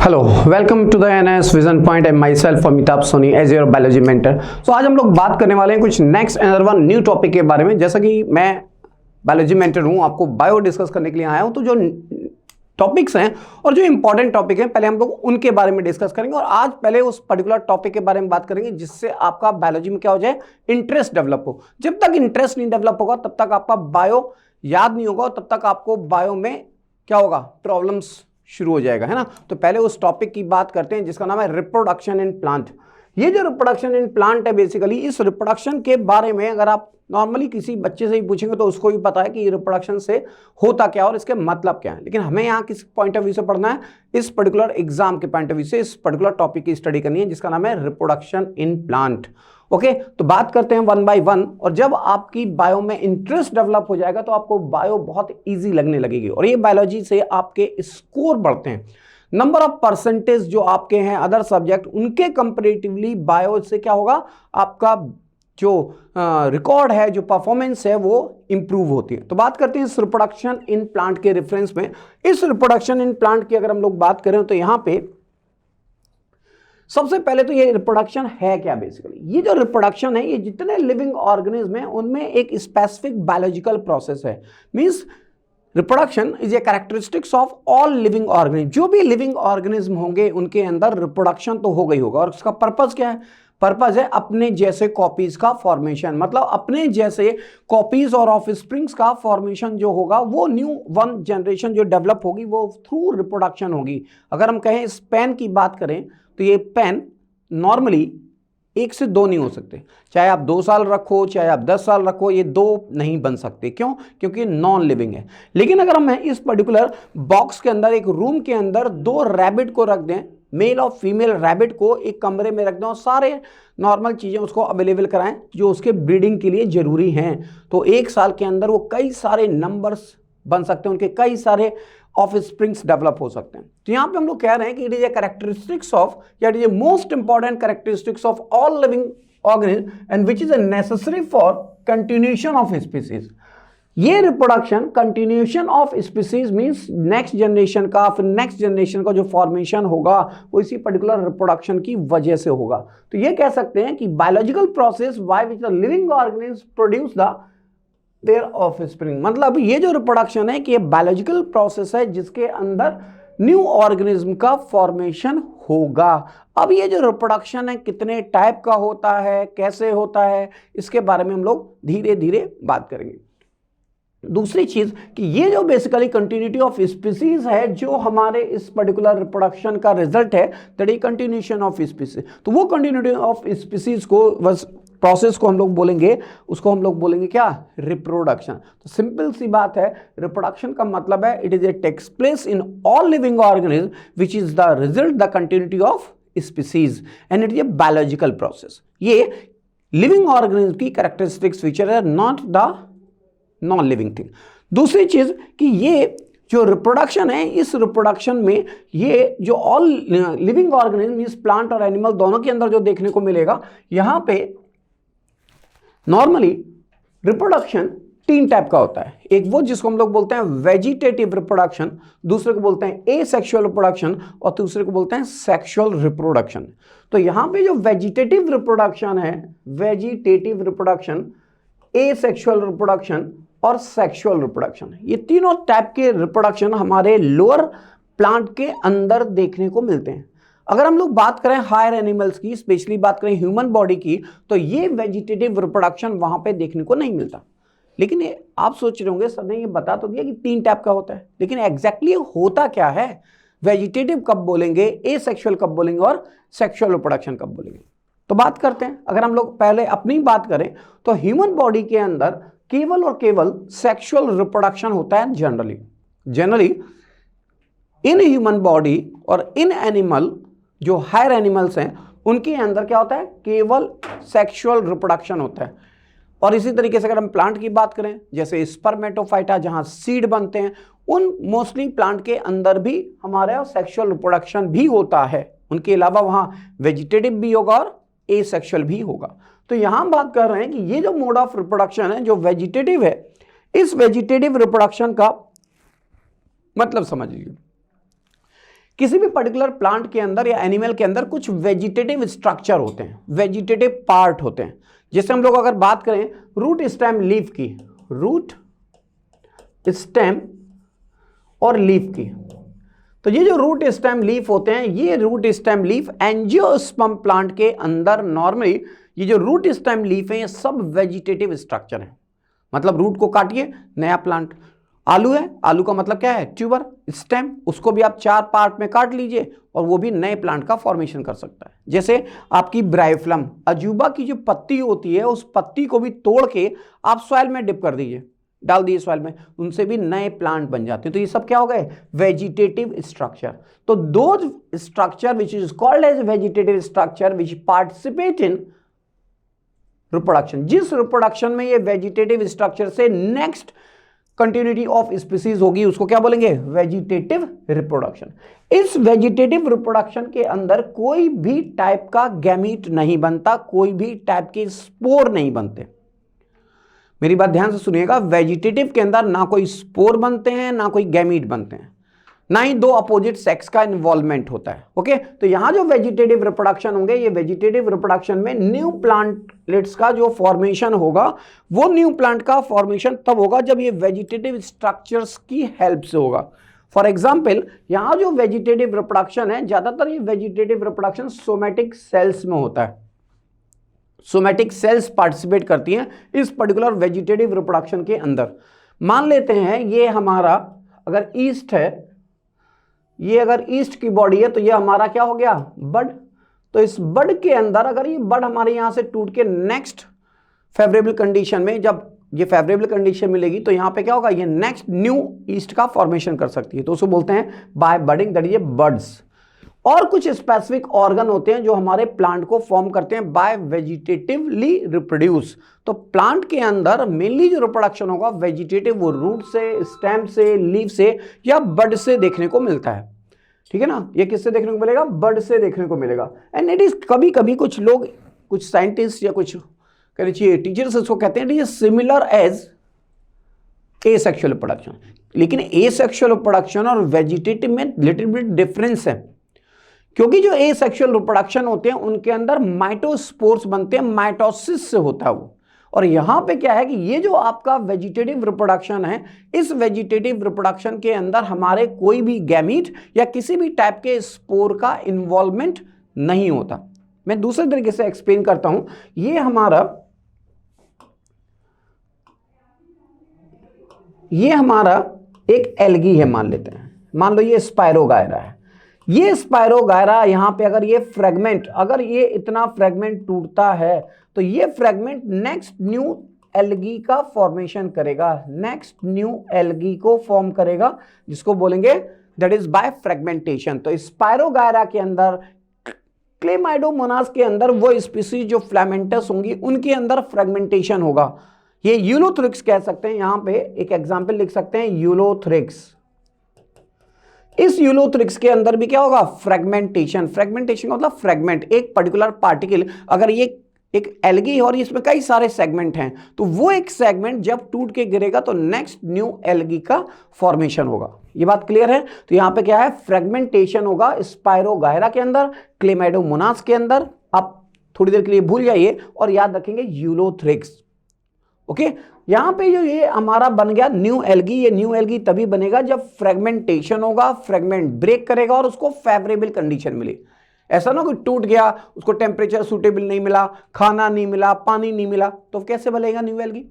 Hello welcome to the NS vision point and my self Amitabh Soni as your biology mentor. तो आज हम लोग बात करने वाले हैं कुछ next another one new topic के बारे में। जैसा कि मैं बायोलॉजी मेंटर हूं, आपको बायो डिस्कस करने के लिए आया हूं, तो जो टॉपिक्स हैं और जो इंपॉर्टेंट टॉपिक हैं पहले हम लोग उनके बारे में डिस्कस करेंगे। और आज पहले उस पर्टिकुलर टॉपिक के बारे में बात करेंगे जिससे आपका बायोलॉजी में क्या हो जाए, इंटरेस्ट डेवलप हो। जब तक इंटरेस्ट नहीं डेवलप होगा तब तक आपका बायो याद नहीं होगा और तब तक आपको बायो में क्या होगा, प्रॉब्लम्स शुरू हो जाएगा, है ना। तो पहले उस टॉपिक की बात करते हैं जिसका नाम है रिप्रोडक्शन इन प्लांट। ये जो रिप्रोडक्शन इन प्लांट है, बेसिकली इस रिप्रोडक्शन के बारे में अगर आप नॉर्मली किसी बच्चे से ही पूछेंगे तो उसको भी पता है कि रिप्रोडक्शन से होता क्या और इसके मतलब क्या है। लेकिन हमें यहाँ किस पॉइंट ऑफ व्यू से पढ़ना है, इस पर्टिकुलर एग्जाम के पॉइंट ऑफ व्यू से इस पर्टिकुलर टॉपिक की स्टडी करनी है जिसका नाम है रिप्रोडक्शन इन प्लांट। ओके, तो बात करते हैं वन बाय वन। और जब आपकी बायो में इंटरेस्ट डेवलप हो जाएगा तो आपको बायो बहुत इजी लगने लगेगी और ये बायोलॉजी से आपके स्कोर बढ़ते हैं। नंबर ऑफ परसेंटेज जो आपके हैं अदर सब्जेक्ट उनके कंपैरेटिवली बायो से क्या होगा, आपका जो रिकॉर्ड है, जो परफॉर्मेंस है वो इंप्रूव होती है। तो बात करते हैं इस रिप्रोडक्शन इन प्लांट के रेफरेंस में। इस रिप्रोडक्शन इन प्लांट की अगर हम लोग बात करें तो यहां पे सबसे पहले तो ये रिप्रोडक्शन है क्या। बेसिकली ये जो रिप्रोडक्शन है, ये जितने लिविंग ऑर्गेनिज्म हैं उनमें एक स्पेसिफिक बायोलॉजिकल प्रोसेस है। Means reproduction is a characteristics of all living organism. जो भी लिविंग ऑर्गेनिज्म होंगे उनके अंदर रिप्रोडक्शन तो हो गई होगा। और उसका पर्पस क्या है? पर्पस है अपने जैसे कॉपीज का फॉर्मेशन। मतलब अपने जैसे कॉपीज और ऑफस्प्रिंग्स का फॉर्मेशन जो होगा वो न्यू वन जनरेशन जो डेवलप होगी वो थ्रू रिप्रोडक्शन होगी। अगर हम कहें इस पेन की बात करें तो ये पेन नॉर्मली एक से दो नहीं हो सकते। चाहे आप 2 साल रखो, चाहे आप 10 साल रखो, ये 2 नहीं बन सकते। क्यों? क्योंकि नॉन लिविंग है। लेकिन अगर हम इस पर्टिकुलर बॉक्स के अंदर, एक रूम के अंदर 2 रैबिट को रख दें, मेल और फीमेल रैबिट को एक कमरे में रख दें और सारे नॉर्मल चीज़ें उसको अवेलेबल कराएं जो उसके ब्रीडिंग के लिए जरूरी हैं, तो 1 साल के अंदर वो कई सारे नंबर्स बन सकते हैं, उनके कई सारे ऑफ स्प्रिंग्स डेवलप हो सकते हैं। तो यहाँ पे हम लोग कह रहे हैं कि it is a characteristics of, या it is a most important characteristics of all living organism and which is a necessary for continuation of species. ये reproduction continuation of species means next generation का, फिर next generation का जो formation होगा वो इसी particular reproduction की वजह से होगा। तो ये कह सकते हैं कि biological process by which the living organism produce the there offspring. मतलब ये जो रिप्रोडक्शन है कि ये बायोलॉजिकल प्रोसेस है जिसके अंदर न्यू ऑर्गेनिज्म का फॉर्मेशन होगा। अब ये जो रिप्रोडक्शन है कितने टाइप का होता है, कैसे होता है, इसके बारे में हम लोग धीरे धीरे बात करेंगे। दूसरी चीज कि ये जो बेसिकली कंटिन्यूटी ऑफ स्पीसीज है जो हमारे इस पर्टिकुलर रिप्रोडक्शन का रिजल्ट है, that is continuation of species. तो वो कंटिन्यूटी ऑफ स्पीसीज को बस प्रोसेस को हम लोग बोलेंगे, उसको हम लोग बोलेंगे क्या, रिप्रोडक्शन। तो सिंपल सी बात है, रिप्रोडक्शन का मतलब है it is a takes place in all living organism which is the result the continuity of species and it is a biological process. ये लिविंग ऑर्गेनिज्म की कैरेक्टरिस्टिक्स फीचर है, not the non living thing. दूसरी चीज कि ये जो reproduction है, इस रिप्रोडक्शन में ये जो ऑल लिविंग ऑर्गेनिज्म इस प्लांट और एनिमल दोनों के अंदर जो देखने को मिलेगा, यहां पे नॉर्मली रिप्रोडक्शन 3 टाइप का होता है। एक वो जिसको हम लोग बोलते हैं वेजिटेटिव रिप्रोडक्शन, दूसरे को बोलते हैं एसेक्सुअल रिप्रोडक्शन और तीसरे को बोलते हैं सेक्सुअल रिप्रोडक्शन। तो यहां पे जो वेजिटेटिव रिप्रोडक्शन है, वेजिटेटिव रिप्रोडक्शन, एसेक्सुअल रिप्रोडक्शन और सेक्सुअल रिप्रोडक्शन, ये तीनों टाइप के रिप्रोडक्शन हमारे लोअर प्लांट के अंदर देखने को मिलते हैं। अगर हम लोग बात करें हायर एनिमल्स की, स्पेशली बात करें ह्यूमन बॉडी की, तो ये वेजिटेटिव रिप्रोडक्शन वहां पे देखने को नहीं मिलता। लेकिन ये आप सोच रहे होंगे सर ने ये बता तो दिया कि 3 टाइप का होता है, लेकिन एग्जैक्टली होता क्या है, वेजिटेटिव कब बोलेंगे, एसेक्सुअल कब बोलेंगे और सेक्सुअल रिप्रोडक्शन कब बोलेंगे। तो बात करते हैं, अगर हम लोग पहले अपनी बात करें तो ह्यूमन बॉडी के अंदर केवल और केवल सेक्सुअल रिप्रोडक्शन होता है जनरली इन ह्यूमन बॉडी। और इन एनिमल जो हायर एनिमल्स हैं उनके अंदर क्या होता है, केवल सेक्सुअल रिप्रोडक्शन होता है। और इसी तरीके से अगर हम प्लांट की बात करें, जैसे स्पर्मेटोफाइटा जहां सीड बनते हैं, उन मोस्टली प्लांट के अंदर भी हमारा सेक्सुअल रिप्रोडक्शन भी होता है। उनके अलावा वहां वेजिटेटिव भी होगा और एसेक्सुअल भी होगा। तो यहां बात कर रहे हैं कि ये जो मोड ऑफ रिप्रोडक्शन है जो वेजिटेटिव है, इस वेजिटेटिव रिप्रोडक्शन का मतलब समझ लीजिए किसी भी पर्टिकुलर प्लांट के अंदर या एनिमल के अंदर कुछ वेजिटेटिव स्ट्रक्चर होते हैं, वेजिटेटिव पार्ट होते हैं। जैसे हम लोग अगर बात करें रूट स्टेम लीफ की, रूट स्टेम और लीफ की, तो ये जो रूट स्टेम लीफ होते हैं, ये root stem leaf angiosperm plant के अंदर नॉर्मली ये जो रूट स्टेम लीफ है ये सब वेजिटेटिव स्ट्रक्चर है। मतलब रूट को काटिए, नया प्लांट। आलू है, आलू का मतलब क्या है, ट्यूबर, स्टेम, उसको भी आप 4 पार्ट में काट लीजिए और वो भी नए प्लांट का फॉर्मेशन कर सकता है। जैसे आपकी ब्रायोफ्लम, अजूबा की जो पत्ती होती है उस पत्ती को भी तोड़ के आप सॉइल में डिप कर दीजिए, डाल दिए सॉइल में, उनसे भी नए प्लांट बन जाते हैं। तो ये सब क्या हो गए, वेजिटेटिव स्ट्रक्चर। तो those structure which is called as vegetative structure which participate in reproduction, जिस रिप्रोडक्शन में ये वेजिटेटिव स्ट्रक्चर से नेक्स्ट कंटिन्यूटी ऑफ स्पीसीज होगी उसको क्या बोलेंगे, वेजिटेटिव रिप्रोडक्शन। इस वेजिटेटिव रिप्रोडक्शन के अंदर कोई भी टाइप का गैमीट नहीं बनता, कोई भी टाइप के स्पोर नहीं बनते। मेरी बात ध्यान से सुनिएगा, वेजिटेटिव के अंदर ना कोई स्पोर बनते हैं, ना कोई गैमीट बनते हैं, ना ही 2 अपोजिट सेक्स का इन्वॉल्वमेंट होता है। ओके, तो यहां जो वेजिटेटिव रिप्रोडक्शन होंगे, ये वेजिटेटिव रिप्रोडक्शन में न्यू प्लांटलेट्स का जो फॉर्मेशन होगा, वो न्यू प्लांट का फॉर्मेशन तब होगा जब ये वेजिटेटिव स्ट्रक्चर्स की हेल्प से होगा। फॉर एग्जाम्पल, यहां जो वेजिटेटिव रिप्रोडक्शन है, ज्यादातर ये वेजिटेटिव रिप्रोडक्शन सोमैटिक सेल्स में होता है। सोमैटिक सेल्स पार्टिसिपेट करती हैं इस पर्टिकुलर वेजिटेटिव रिप्रोडक्शन के अंदर। मान लेते हैं ये हमारा अगर ईस्ट है, ये अगर ईस्ट की बॉडी है, तो ये हमारा क्या हो गया, बड। तो इस बड के अंदर अगर ये बड हमारे यहां से टूट के नेक्स्ट फेवरेबल कंडीशन में, जब ये फेवरेबल कंडीशन मिलेगी तो यहां पे क्या होगा, ये नेक्स्ट न्यू ईस्ट का फॉर्मेशन कर सकती है। तो उसको बोलते हैं by budding, that is buds. और कुछ स्पेसिफिक ऑर्गन होते हैं जो हमारे प्लांट को फॉर्म करते हैं बाय वेजिटेटिवली रिप्रोड्यूस। तो प्लांट के अंदर मेनली जो रिप्रोडक्शन होगा वेजिटेटिव, वो रूट से, स्टेम से, लीफ से या बड से देखने को मिलता है। ठीक है ना, ये किससे देखने को मिलेगा, बड से देखने को मिलेगा। एंड इट इज कभी कभी कुछ लोग, कुछ साइंटिस्ट या कुछ कह लीजिए टीचर्स इसको कहते हैं it is similar as asexual reproduction. लेकिन एसेक्सुअल रिप्रोडक्शन और वेजिटेटिव में लिटिल बिट डिफरेंस है, क्योंकि जो एसेक्सुअल रिप्रोडक्शन होते हैं उनके अंदर माइटोस्पोर्स बनते हैं, माइटोसिस से होता है वो। और यहां पे क्या है कि ये जो आपका वेजिटेटिव रिप्रोडक्शन है, इस वेजिटेटिव रिप्रोडक्शन के अंदर हमारे कोई भी गैमीट या किसी भी टाइप के स्पोर का इन्वॉल्वमेंट नहीं होता। मैं दूसरे तरीके से एक्सप्लेन करता हूं। ये हमारा एक एल्गी है, मान लेते हैं, मान लो ये स्पायरोगायरा है। ये स्पायरोगायरा यहां पे अगर ये फ्रेगमेंट, अगर ये इतना फ्रेगमेंट टूटता है तो ये फ्रेगमेंट नेक्स्ट न्यू एल्गी का फॉर्मेशन करेगा, नेक्स्ट न्यू एल्गी को फॉर्म करेगा, जिसको बोलेंगे दैट इज बाय फ्रेगमेंटेशन। तो स्पायरोगायरा के अंदर, क्लेमाइडोमोनास के अंदर वो स्पीसीज जो फ्लैमेंटस होंगी उनके अंदर फ्रेगमेंटेशन होगा। ये यूलोथ्रिक्स कह सकते हैं, यहां पे एक एग्जांपल लिख सकते हैं यूलोथ्रिक्स। इस यूलोथ्रिक्स के अंदर भी क्या होगा, फ्रेगमेंटेशन। फ्रेगमेंटेशन का मतलब फ्रेगमेंट, एक पर्टिकुलर पार्टिकल, अगर ये एक एल्गी है और इसमें कई सारे सेगमेंट हैं, तो वो एक सेगमेंट जब टूट के गिरेगा तो नेक्स्ट न्यू एल्गी का फॉर्मेशन होगा। ये बात क्लियर है। तो यहां पे क्या है, फ्रेगमेंटेशन होगा स्पायरोगायरा के अंदर, क्लेमाइडोमोनास के अंदर। आप थोड़ी देर के लिए भूल जाइए और याद रखेंगे यूलोथ्रिक्स। ओके, यहां पे जो ये हमारा बन गया न्यू एल्गी, ये न्यू एल्गी तभी बनेगा जब फ्रेगमेंटेशन होगा, फ्रेगमेंट ब्रेक करेगा और उसको फेवरेबल कंडीशन मिले। ऐसा ना कि टूट गया, उसको टेम्परेचर सूटेबल नहीं मिला, खाना नहीं मिला, पानी नहीं मिला, तो कैसे बनेगा न्यू एल्गी,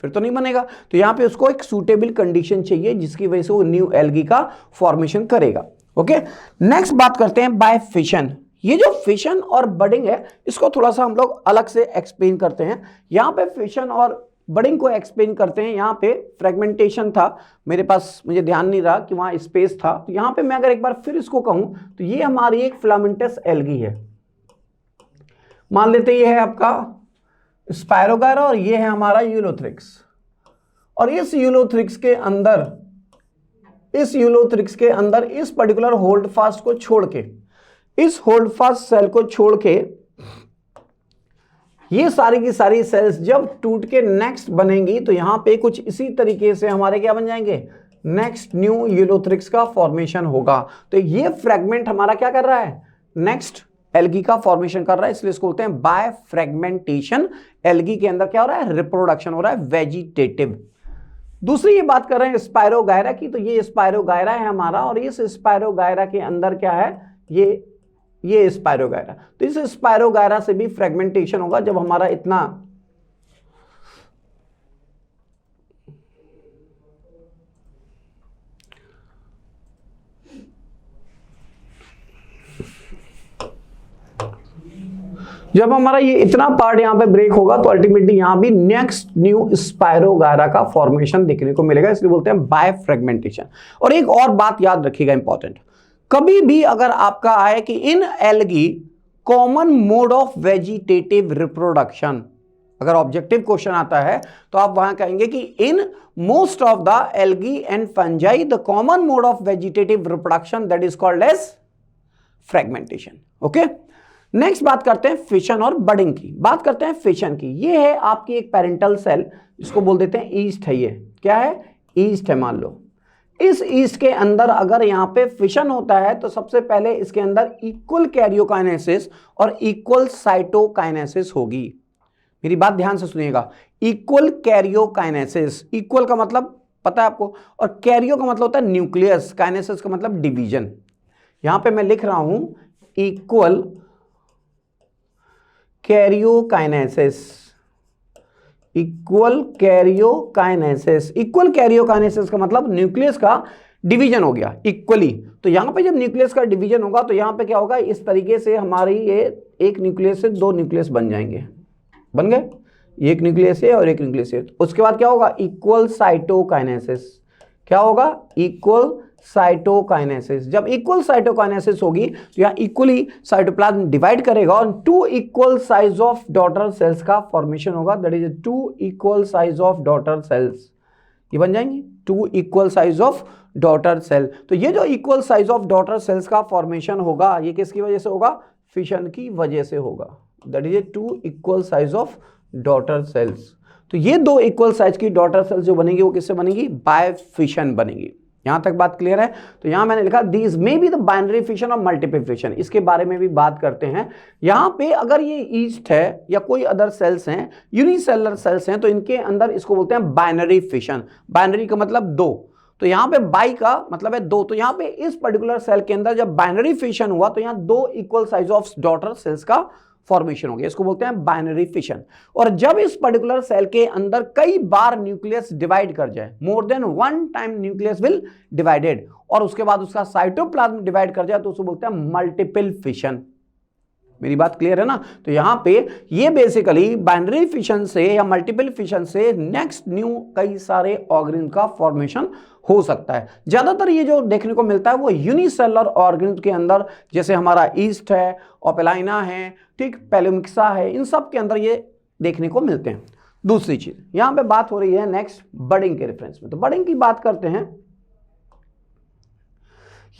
फिर तो नहीं बनेगा। तो यहां पे उसको एक सूटेबल कंडीशन चाहिए जिसकी वजह से वो न्यू एल्गी का फॉर्मेशन करेगा। ओके, नेक्स्ट बात करते हैं बाय फिशन। ये जो फिशन और बडिंग है इसको थोड़ा सा हम लोग अलग से एक्सप्लेन करते हैं। यहां पे फिशन और बडिंग को एक्सप्लेन करते हैं। यहां पे फ्रेगमेंटेशन था, मेरे पास, मुझे ध्यान नहीं रहा कि वहां स्पेस था, तो यहां पे मैं अगर एक बार फिर इसको कहूं तो ये हमारी एक फिलामेंटस एल्गी है। मान लेते ये है आपका स्पायरोगायरा और ये है हमारा यूलोथ्रिक्स। और इस यूलोथ्रिक्स के अंदर इस पर्टिकुलर होल्ड फास्ट को छोड़ के, इस होल्ड फास्ट सेल को छोड़ के ये सारी की सारी सेल्स जब टूट के नेक्स्ट बनेंगी तो यहां पे कुछ इसी तरीके से हमारे क्या बन जाएंगे, नेक्स्ट न्यू यूलोथ्रिक्स का फॉर्मेशन होगा। तो ये फ्रेगमेंट हमारा क्या कर रहा है, नेक्स्ट एल्गी का फॉर्मेशन कर रहा है, इसलिए इसको बोलते हैं बाय फ्रेगमेंटेशन। एल्गी के अंदर क्या हो रहा है, रिप्रोडक्शन हो रहा है, वेजिटेटिव। दूसरी ये बात कर रहे हैं स्पायरोगायरा की, तो ये स्पायरोगायरा है हमारा, और इस स्पायरोगायरा के अंदर क्या है, ये स्पायरोगायरा। तो इस स्पायरोगायरा से भी फ्रेगमेंटेशन होगा जब हमारा इतना जब हमारा ये इतना पार्ट यहां पे ब्रेक होगा तो अल्टीमेटली यहां भी नेक्स्ट न्यू स्पायरोगायरा का फॉर्मेशन देखने को मिलेगा, इसलिए बोलते हैं बाय फ्रेगमेंटेशन। और एक और बात याद रखिएगा इंपॉर्टेंट, कभी भी अगर आपका आए कि इन algae common mode of vegetative reproduction, अगर ऑब्जेक्टिव क्वेश्चन आता है तो आप वहां कहेंगे कि in most of the algae and fungi the common mode of vegetative reproduction that is called as fragmentation. Okay, next बात करते हैं फिशन और बडिंग की। बात करते हैं फिशन की। ये है आपकी एक पेरेंटल सेल, इसको बोल देते हैं ईस्ट है। ये क्या है, ईस्ट है मान लो। इस ईस्ट के अंदर अगर यहां पे फिशन होता है तो सबसे पहले इसके अंदर इक्वल कैरियोकाइनेसिस और इक्वल साइटोकाइनेसिस होगी। मेरी बात ध्यान से सुनिएगा, इक्वल कैरियोकाइनेसिस, इक्वल का मतलब पता है आपको, और कैरियो का मतलब होता है न्यूक्लियस, काइनेसिस का मतलब डिवीजन। यहां पे मैं लिख रहा हूं equal karyokinesis, equal karyokinesis. Equal karyokinesis का मतलब न्यूक्लियस का डिवीजन हो गया इक्वली। तो यहां पे जब न्यूक्लियस का डिवीजन होगा तो यहां पे क्या होगा, इस तरीके से हमारी ये एक न्यूक्लियस से दो न्यूक्लियस बन जाएंगे, बन गए, एक न्यूक्लियस है और एक न्यूक्लियस है। उसके बाद क्या होगा, इक्वल साइटोकाइनेसिस। क्या होगा, इक्वल साइटोकाइनेसिस। जब इक्वल साइटोकाइनेसिस होगी तो यहाँ इक्वली साइटोप्लाज्म डिवाइड करेगा और two equal size of daughter cells का फॉर्मेशन होगा, that is two equal size of daughter cells. ये बन जाएंगे two equal size of daughter cell. तो ये जो equal size of daughter cells का फॉर्मेशन होगा ये किसकी वजह से होगा, फिशन की वजह से होगा, that is two equal size of daughter cells. तो ये दो इक्वल साइज की डॉटर सेल्स जो बनेगी वो किससे बनेगी, बाय फिशन बनेगी। यहां तक बात क्लियर है। तो यहां मैंने लिखा these may be the binary fission और मल्टीपल फिशन, इसके बारे में भी बात करते हैं। यहां पे अगर ये ईस्ट है या कोई अदर सेल्स हैं, यूनिसेलुलर सेल्स हैं, तो इनके अंदर इसको बोलते हैं बाइनरी फिशन। बाइनरी का मतलब दो, तो यहां पे बाई का मतलब है दो। तो यहां पे इस पर्टिकुलर सेल के अंदर जब बाइनरी फिशन हुआ तो यहां दो equal size of daughter cells का फॉर्मेशन हो गया, इसको बोलते हैं बाइनरी फिशन। और जब इस पर्टिकुलर सेल के अंदर कई बार न्यूक्लियस डिवाइड कर जाए, more than one time nucleus will divided, और उसके बाद उसका साइटोप्लाज्म डिवाइड कर जाए तो उसको बोलते हैं मल्टीपल फिशन। मेरी बात क्लियर है ना। तो यहां पे ये बेसिकली बाइनरी फिशन से या मल्टीपल फिशन से नेक्स्ट न्यू कई सारे ऑर्गेनिज्म का फॉर्मेशन हो सकता है। ज्यादातर ये जो देखने को मिलता है वो यूनिसेलुलर ऑर्गेनिज्म के अंदर, जैसे हमारा ईस्ट है, ओपेलाइना है, ठीक, पैलोमिक्सा है, इन सब के अंदर ये देखने को मिलते हैं। दूसरी चीज यहां पे बात हो रही है नेक्स्ट बडिंग के रेफरेंस में। तो बडिंग की बात करते हैं।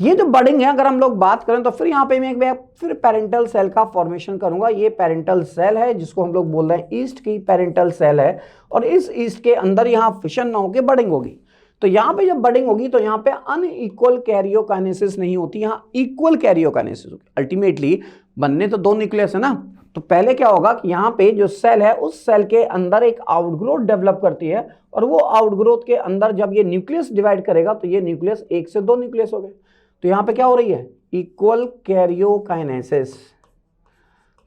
ये जो बडिंग है अगर हम लोग बात करें तो फिर यहाँ पे मैं फिर पेरेंटल सेल का फॉर्मेशन करूंगा। ये पेरेंटल सेल है जिसको हम लोग बोल रहे हैं ईस्ट की पेरेंटल सेल है, और इस ईस्ट के अंदर यहाँ फिशन ना होकर बडिंग होगी। तो यहाँ पे जब बडिंग होगी तो यहाँ पे अनइक्वल कैरियोकाइनेसिस नहीं होती, यहाँ इक्वल कैरियोकाइनेसिस होगी। अल्टीमेटली बनने तो दो न्यूक्लियस है ना, तो पहले क्या होगा कि यहाँ पे जो सेल है उस सेल के अंदर एक आउटग्रोथ डेवलप करती है, और वो आउटग्रोथ के अंदर जब ये न्यूक्लियस डिवाइड करेगा तो ये न्यूक्लियस एक से दो न्यूक्लियस हो गए। तो यहाँ पे क्या हो रही है, इक्वल कैरियोकाइनेसिस।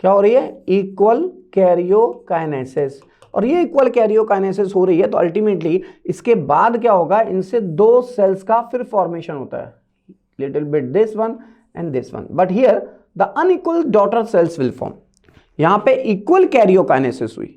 क्या हो रही है, इक्वल कैरियोकाइनेसिस। और ये इक्वल कैरियोकाइनेसिस हो रही है तो अल्टीमेटली इसके बाद क्या होगा, इनसे दो सेल्स का फिर फॉर्मेशन होता है, little bit this one and this one, but here the unequal daughter cells will form. यहां पे इक्वल कैरियोकाइनेसिस हुई,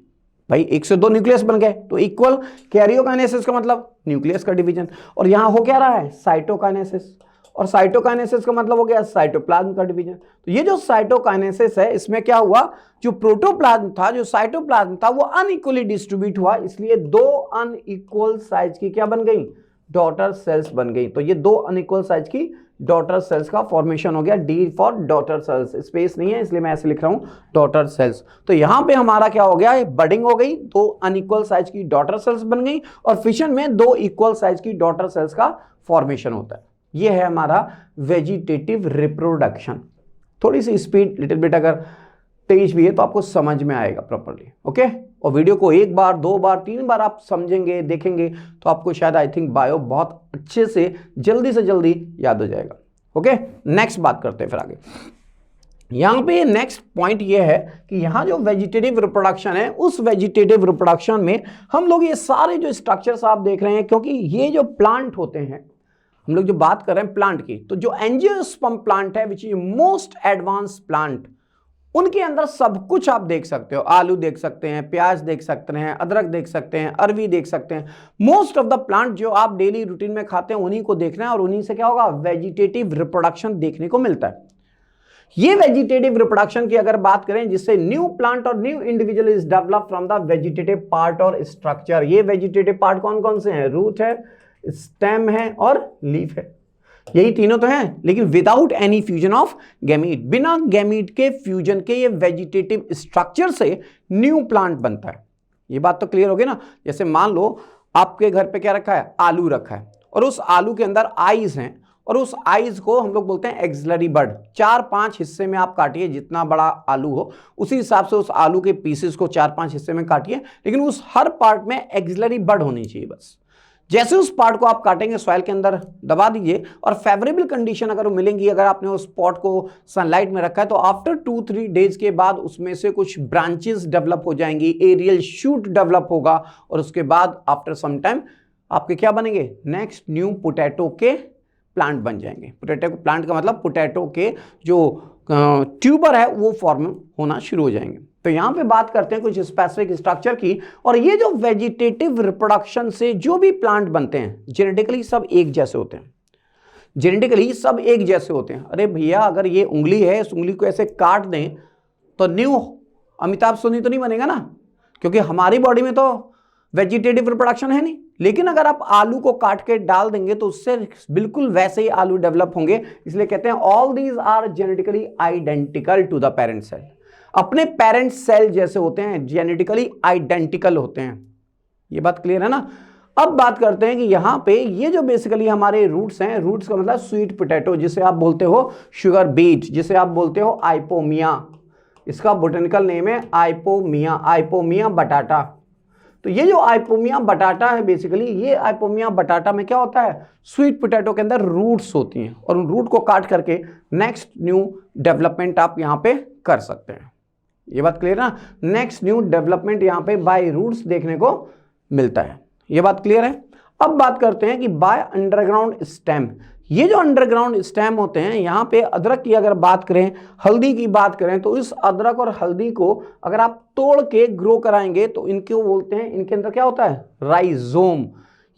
भाई एक से दो न्यूक्लियस बन गए, तो इक्वल कैरियोकाइनेसिस का मतलब न्यूक्लियस का डिवीजन। और यहां हो क्या रहा है, साइटोकाइनेसिस, और साइटोकाइनेसिस का मतलब हो गया साइटोप्लाज्म का डिवीजन। तो ये जो साइटोकाइनेसिस है इसमें क्या हुआ, जो प्रोटोप्लाज्म था, जो साइटोप्लाज्म था, वो अनइक्वली डिस्ट्रीब्यूट हुआ, इसलिए दो अनइक्वल साइज की क्या बन गई, डॉटर सेल्स बन गई। तो ये दो अनइक्वल साइज की डॉटर सेल्स का फॉर्मेशन हो गया, D for daughter cells, space नहीं है इसलिए मैं ऐसे लिख रहा हूं डॉटर सेल्स। तो यहां पे हमारा क्या हो गया, बडिंग हो गई, दो अनइक्वल साइज की डॉटर सेल्स बन गई और फिशन में दो इक्वल साइज की डॉटर सेल्स का फॉर्मेशन होता है। ये है हमारा वेजिटेटिव रिप्रोडक्शन। थोड़ी सी स्पीड लिटिल बिट अगर तेज भी है तो आपको समझ में आएगा प्रॉपर्ली, ओके। और वीडियो को एक बार, दो बार, तीन बार आप समझेंगे, देखेंगे तो आपको शायद आई थिंक बायो बहुत अच्छे से जल्दी याद हो जाएगा, ओके। नेक्स्ट बात करते हैं फिर आगे। यहां पे नेक्स्ट पॉइंट ये है कि यहां जो वेजिटेटिव रिप्रोडक्शन है, उस वेजिटेटिव रिप्रोडक्शन में हम लोग ये सारे जो स्ट्रक्चर्स आप देख रहे हैं, क्योंकि ये जो प्लांट होते हैं, हम लोग जो बात कर रहे हैं प्लांट की, तो जो एंजियोस्पर्म प्लांट है which is most advance plant, उनके अंदर सब कुछ आप देख सकते हो। आलू देख सकते हैं, प्याज देख सकते हैं, अदरक देख सकते हैं, अरवी देख सकते हैं। मोस्ट ऑफ द प्लांट जो आप डेली रूटीन में खाते हैं उन्हीं को देखना है और उन्हीं से क्या होगा, वेजिटेटिव रिप्रोडक्शन देखने को मिलता है। ये वेजिटेटिव रिप्रोडक्शन की अगर बात करें, जिससे न्यू प्लांट और new individual is develop from the vegetative part और स्ट्रक्चर। ये वेजिटेटिव पार्ट कौन कौन से हैं, रूट है, स्टेम है और लीफ है, यही तीनों तो हैं। लेकिन without any fusion of gamete, बिना गैमीट के फ्यूजन के ये वेजिटेटिव स्ट्रक्चर से न्यू प्लांट बनता है। ये बात तो क्लियर हो गई ना। जैसे मान लो आपके घर पे क्या रखा है, आलू रखा है और उस आलू के अंदर आईज हैं और उस आईज को हम लोग बोलते हैं एक्सिलरी बड। 4-5 हिस्से में आप काटिए, जितना बड़ा आलू हो उसी हिसाब से उस आलू के पीसेस को 4-5 हिस्से में काटिए, लेकिन उस हर पार्ट में एक्सिलरी बड होनी चाहिए बस। जैसे उस पार्ट को आप काटेंगे, सॉइल के अंदर दबा दीजिए और फेवरेबल कंडीशन अगर मिलेंगी, अगर आपने उस पॉट को सनलाइट में रखा है, तो आफ्टर 2-3 डेज के बाद उसमें से कुछ ब्रांचेस डेवलप हो जाएंगी, एरियल शूट डेवलप होगा और उसके बाद आफ्टर सम टाइम आपके क्या बनेंगे, नेक्स्ट न्यू पोटैटो के प्लांट बन जाएंगे। पोटैटो प्लांट का मतलब पोटैटो के जो ट्यूबर है वो फॉर्म होना शुरू हो जाएंगे। तो यहां पे बात करते हैं कुछ स्पेसिफिक स्ट्रक्चर की। और ये जो वेजिटेटिव रिप्रोडक्शन से जो भी प्लांट बनते हैं, जेनेटिकली सब एक जैसे होते हैं, जेनेटिकली सब एक जैसे होते हैं। अरे भैया, अगर ये उंगली है, इस उंगली को ऐसे काट दें तो न्यू अमिताभ सोनी तो नहीं बनेगा ना, क्योंकि हमारी बॉडी में तो वेजिटेटिव रिप्रोडक्शन है नहीं। लेकिन अगर आप आलू को काट के डाल देंगे तो उससे बिल्कुल वैसे ही आलू डेवलप होंगे। इसलिए कहते हैं all these are genetically identical to the parent cell. अपने पेरेंट सेल जैसे होते हैं, जेनेटिकली आइडेंटिकल होते हैं। ये बात क्लियर है ना। अब बात करते हैं कि यहां पे ये जो बेसिकली हमारे रूट्स हैं, रूट्स का मतलब स्वीट पोटैटो, जिसे आप बोलते हो शुगर बीट, जिसे आप बोलते हो आइपोमिया, इसका बोटेनिकल नेम है आइपोमिया, आइपोमिया बटाटा। तो ये जो आइपोमिया बटाटा है, बेसिकली ये आइपोमिया बटाटा में क्या होता है, स्वीट पोटैटो के अंदर रूट्स होती हैं और उन रूट को काट करके नेक्स्ट न्यू डेवलपमेंट आप यहां पे कर सकते हैं। ये बात क्लियर ना। नेक्स्ट न्यू डेवलपमेंट यहां पे बाय रूट्स देखने को मिलता है। ये बात क्लियर है। अब बात करते हैं कि बाय अंडरग्राउंड स्टेम। ये जो अंडरग्राउंड स्टेम होते हैं, यहां पे अदरक की अगर बात करें, हल्दी की बात करें, तो इस अदरक और हल्दी को अगर आप तोड़ के ग्रो कराएंगे तो इनको बोलते हैं, इनके अंदर क्या होता है, राइजोम।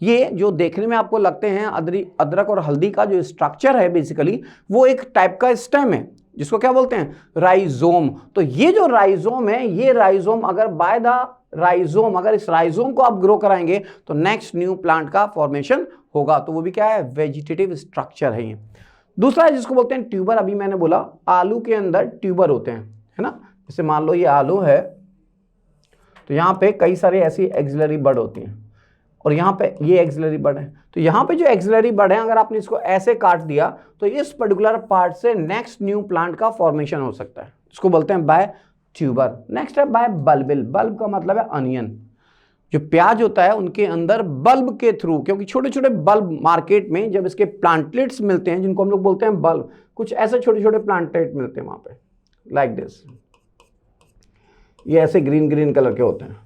ये जो देखने में आपको लगते हैं अदरक और हल्दी का जो स्ट्रक्चर है बेसिकली वो एक टाइप का स्टेम है, जिसको क्या बोलते हैं, राइजोम। तो ये जो राइजोम है, ये राइजोम अगर बाय द राइजोम, अगर इस राइजोम को आप ग्रो कराएंगे तो नेक्स्ट न्यू प्लांट का फॉर्मेशन होगा। तो वो भी क्या है, वेजिटेटिव स्ट्रक्चर है ये। दूसरा है जिसको बोलते हैं ट्यूबर। अभी मैंने बोला आलू के अंदर ट्यूबर होते हैं, है ना। जैसे मान लो ये आलू है तो यहाँ पे कई सारे ऐसी एक्सिलरी बड होती हैं और यहाँ पे ये एक्सिलरी बड है। तो यहाँ पे जो एक्सिलरी बड है, अगर आपने इसको ऐसे काट दिया तो इस पर्टिकुलर पार्ट से नेक्स्ट न्यू प्लांट का फॉर्मेशन हो सकता है, इसको बोलते हैं बाय ट्यूबर। नेक्स्ट है बाय बल्बिल। बल्ब का मतलब है अनियन। जो प्याज होता है उनके अंदर बल्ब के थ्रू, क्योंकि छोटे छोटे बल्ब मार्केट में जब इसके प्लांटलेट्स मिलते हैं, जिनको हम लोग बोलते हैं बल्ब, कुछ ऐसे छोटे छोटे प्लांटलेट मिलते हैं वहां पे, लाइक दिस। ये ऐसे ग्रीन ग्रीन कलर के होते हैं।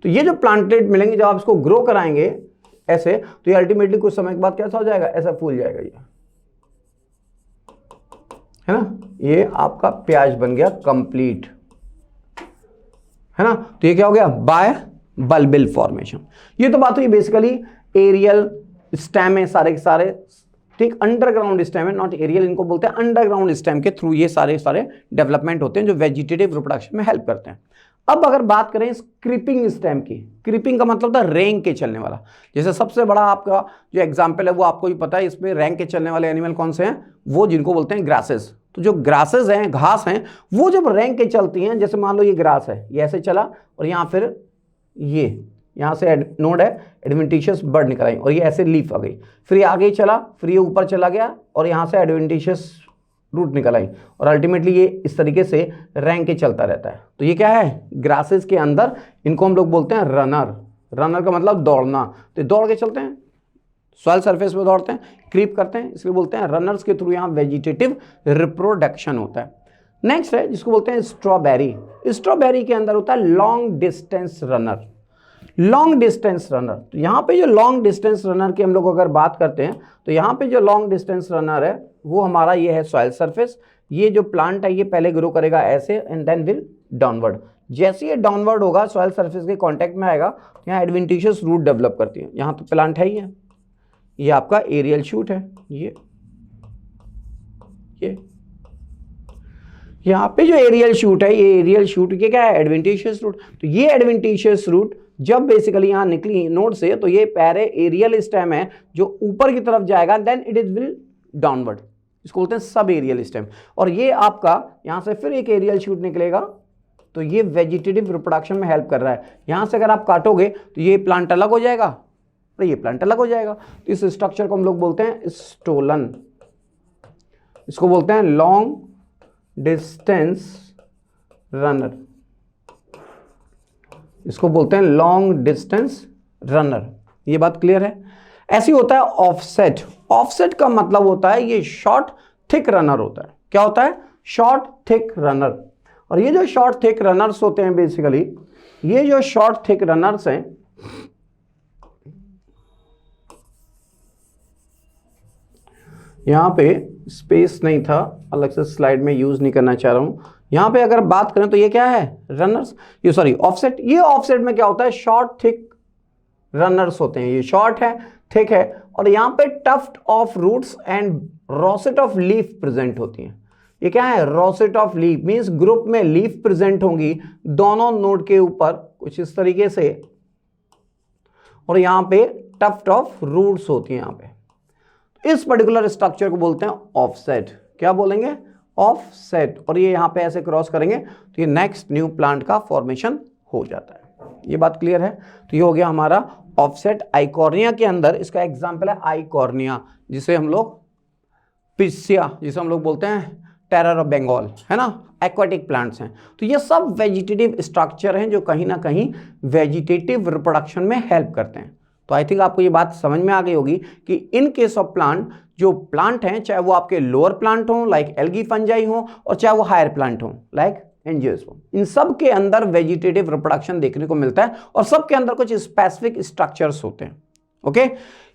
तो ये जो प्लांटलेट मिलेंगे, जब आप इसको ग्रो कराएंगे ऐसे, तो ये अल्टीमेटली कुछ समय के बाद कैसा हो जाएगा, ऐसा फूल जाएगा, ये है ना। ये आपका प्याज बन गया कंप्लीट, है ना। तो ये क्या हो गया, बाय बल्बिल फॉर्मेशन। ये तो बात हुई बेसिकली एरियल स्टेम है सारे के सारे, ठीक। अंडरग्राउंड स्टेम है, नॉट एरियल, इनको बोलते हैं अंडरग्राउंड स्टेम के थ्रू ये सारे डेवलपमेंट होते हैं जो वेजिटेटिव रिप्रोडक्शन में हेल्प करते हैं। अब अगर बात करें इस क्रीपिंग स्टेम की, क्रीपिंग का मतलब था रेंग के चलने वाला। जैसे सबसे बड़ा आपका जो एग्जाम्पल है वो आपको भी पता है, इसमें रेंग के चलने वाले एनिमल कौन से हैं, वो जिनको बोलते हैं ग्रासेस। तो जो ग्रासेस हैं, घास हैं, वो जब रेंग के चलती हैं, जैसे मान लो ये ग्रास है, ये ऐसे चला और यहाँ फिर ये यहाँ से नोड है एडवेंटिशियस बर्ड निकल आई और ये ऐसे लीफ आ गई, फिर ये आगे चला, फिर ये ऊपर चला गया और यहाँ से एडवेंटिशियस रूट निकल आई और अल्टीमेटली ये इस तरीके से रैंक के चलता रहता है। तो ये क्या है, ग्रासेस के अंदर इनको हम लोग बोलते हैं रनर। रनर का मतलब दौड़ना, तो दौड़ के चलते हैं, सॉइल सरफेस पे दौड़ते हैं, क्रीप करते हैं, इसलिए बोलते हैं रनर्स के थ्रू यहाँ वेजिटेटिव रिप्रोडक्शन होता है। नेक्स्ट है जिसको बोलते हैं स्ट्रॉबेरी। स्ट्रॉबेरी के अंदर होता है long distance runner. Long distance runner, तो यहाँ पे जो लॉन्ग डिस्टेंस रनर की हम लोग अगर बात करते हैं तो यहाँ पे जो लॉन्ग डिस्टेंस रनर है वो हमारा ये है सॉइल सरफेस। ये जो प्लांट है ये पहले ग्रो करेगा ऐसे एंड देन विल डाउनवर्ड। जैसे ये डाउनवर्ड होगा सॉइल सरफेस के कांटेक्ट में आएगा, यहाँ एडवेंटिशियस रूट डेवलप करती है। यहाँ तो प्लांट है ही है, ये आपका एरियल शूट है, ये यहाँ पे जो एरियल शूट है, ये एरियल शूट के क्या है, एडवेंटिशियस रूट। तो ये एडवेंटिशियस रूट जब बेसिकली यहाँ निकली नोड से, तो ये पैरे एरियल स्टेम है जो ऊपर की तरफ जाएगा, then it is will downward, इसको बोलते हैं सब एरियल स्टेम। और ये आपका यहाँ से फिर एक एरियल शूट निकलेगा, तो ये वेजिटेटिव रिप्रोडक्शन में हेल्प कर रहा है। यहाँ से अगर आप काटोगे तो ये प्लांट अलग हो जाएगा और ये प्लांट अलग हो जाएगा। तो इस स्ट्रक्चर को हम लोग बोलते हैं स्टोलन, इसको बोलते हैं लॉन्ग डिस्टेंस रनर, इसको बोलते हैं लॉन्ग डिस्टेंस रनर। ये बात क्लियर है। ऐसी होता है ऑफसेट। ऑफसेट का मतलब होता है ये शॉर्ट थिक रनर होता है। क्या होता है, शॉर्ट थिक रनर। और ये जो शॉर्ट थिक रनर्स होते हैं बेसिकली, ये जो शॉर्ट थिक रनर्स हैं, यहां पे स्पेस नहीं था, अलग से स्लाइड में यूज नहीं करना चाह रहा हूं। यहां पे अगर बात करें तो ये क्या है, रनर्स, ये सॉरी ऑफसेट। ये ऑफसेट में क्या होता है, शॉर्ट थिक रनर्स होते हैं। ये शॉर्ट है, थिक है, और यहां पे tuft of roots and rosette of leaf present होती हैं। ये क्या है, rosette of leaf means group में लीफ प्रेजेंट होंगी दोनों नोड के ऊपर कुछ इस तरीके से, और यहां पे टफ्ट ऑफ रूट्स होती हैं यहां पे। इस पर्टिकुलर स्ट्रक्चर को बोलते हैं ऑफसेट। क्या बोलेंगे, ऑफसेट। और ये यहां पे ऐसे क्रॉस करेंगे तो ये नेक्स्ट न्यू प्लांट का फॉर्मेशन हो जाता है। ये बात क्लियर है। तो ये हो गया हमारा ऑफसेट। आइकॉर्निया के अंदर इसका एग्जांपल है आइकॉर्निया, जिसे हम लोग पिस्सिया, जिसे हम लोग बोलते हैं टेरर ऑफ बंगाल, है ना, एक्वाटिक प्लांट्स हैं। तो ये सब वेजिटेटिव स्ट्रक्चर हैं जो कहीं ना कहीं वेजिटेटिव रिप्रोडक्शन में हेल्प करते हैं। तो आई थिंक आपको ये बात समझ में आ गई होगी कि इन केस ऑफ प्लांट, जो प्लांट हैं चाहे वो आपके लोअर प्लांट हो लाइक एल्गी फंजाई हो, और चाहे वो हायर प्लांट हो लाइक एंजियोस्पर्म, इन सब के अंदर वेजिटेटिव रिप्रोडक्शन देखने को मिलता है और सब के अंदर कुछ स्पेसिफिक स्ट्रक्चर्स होते हैं। ओके,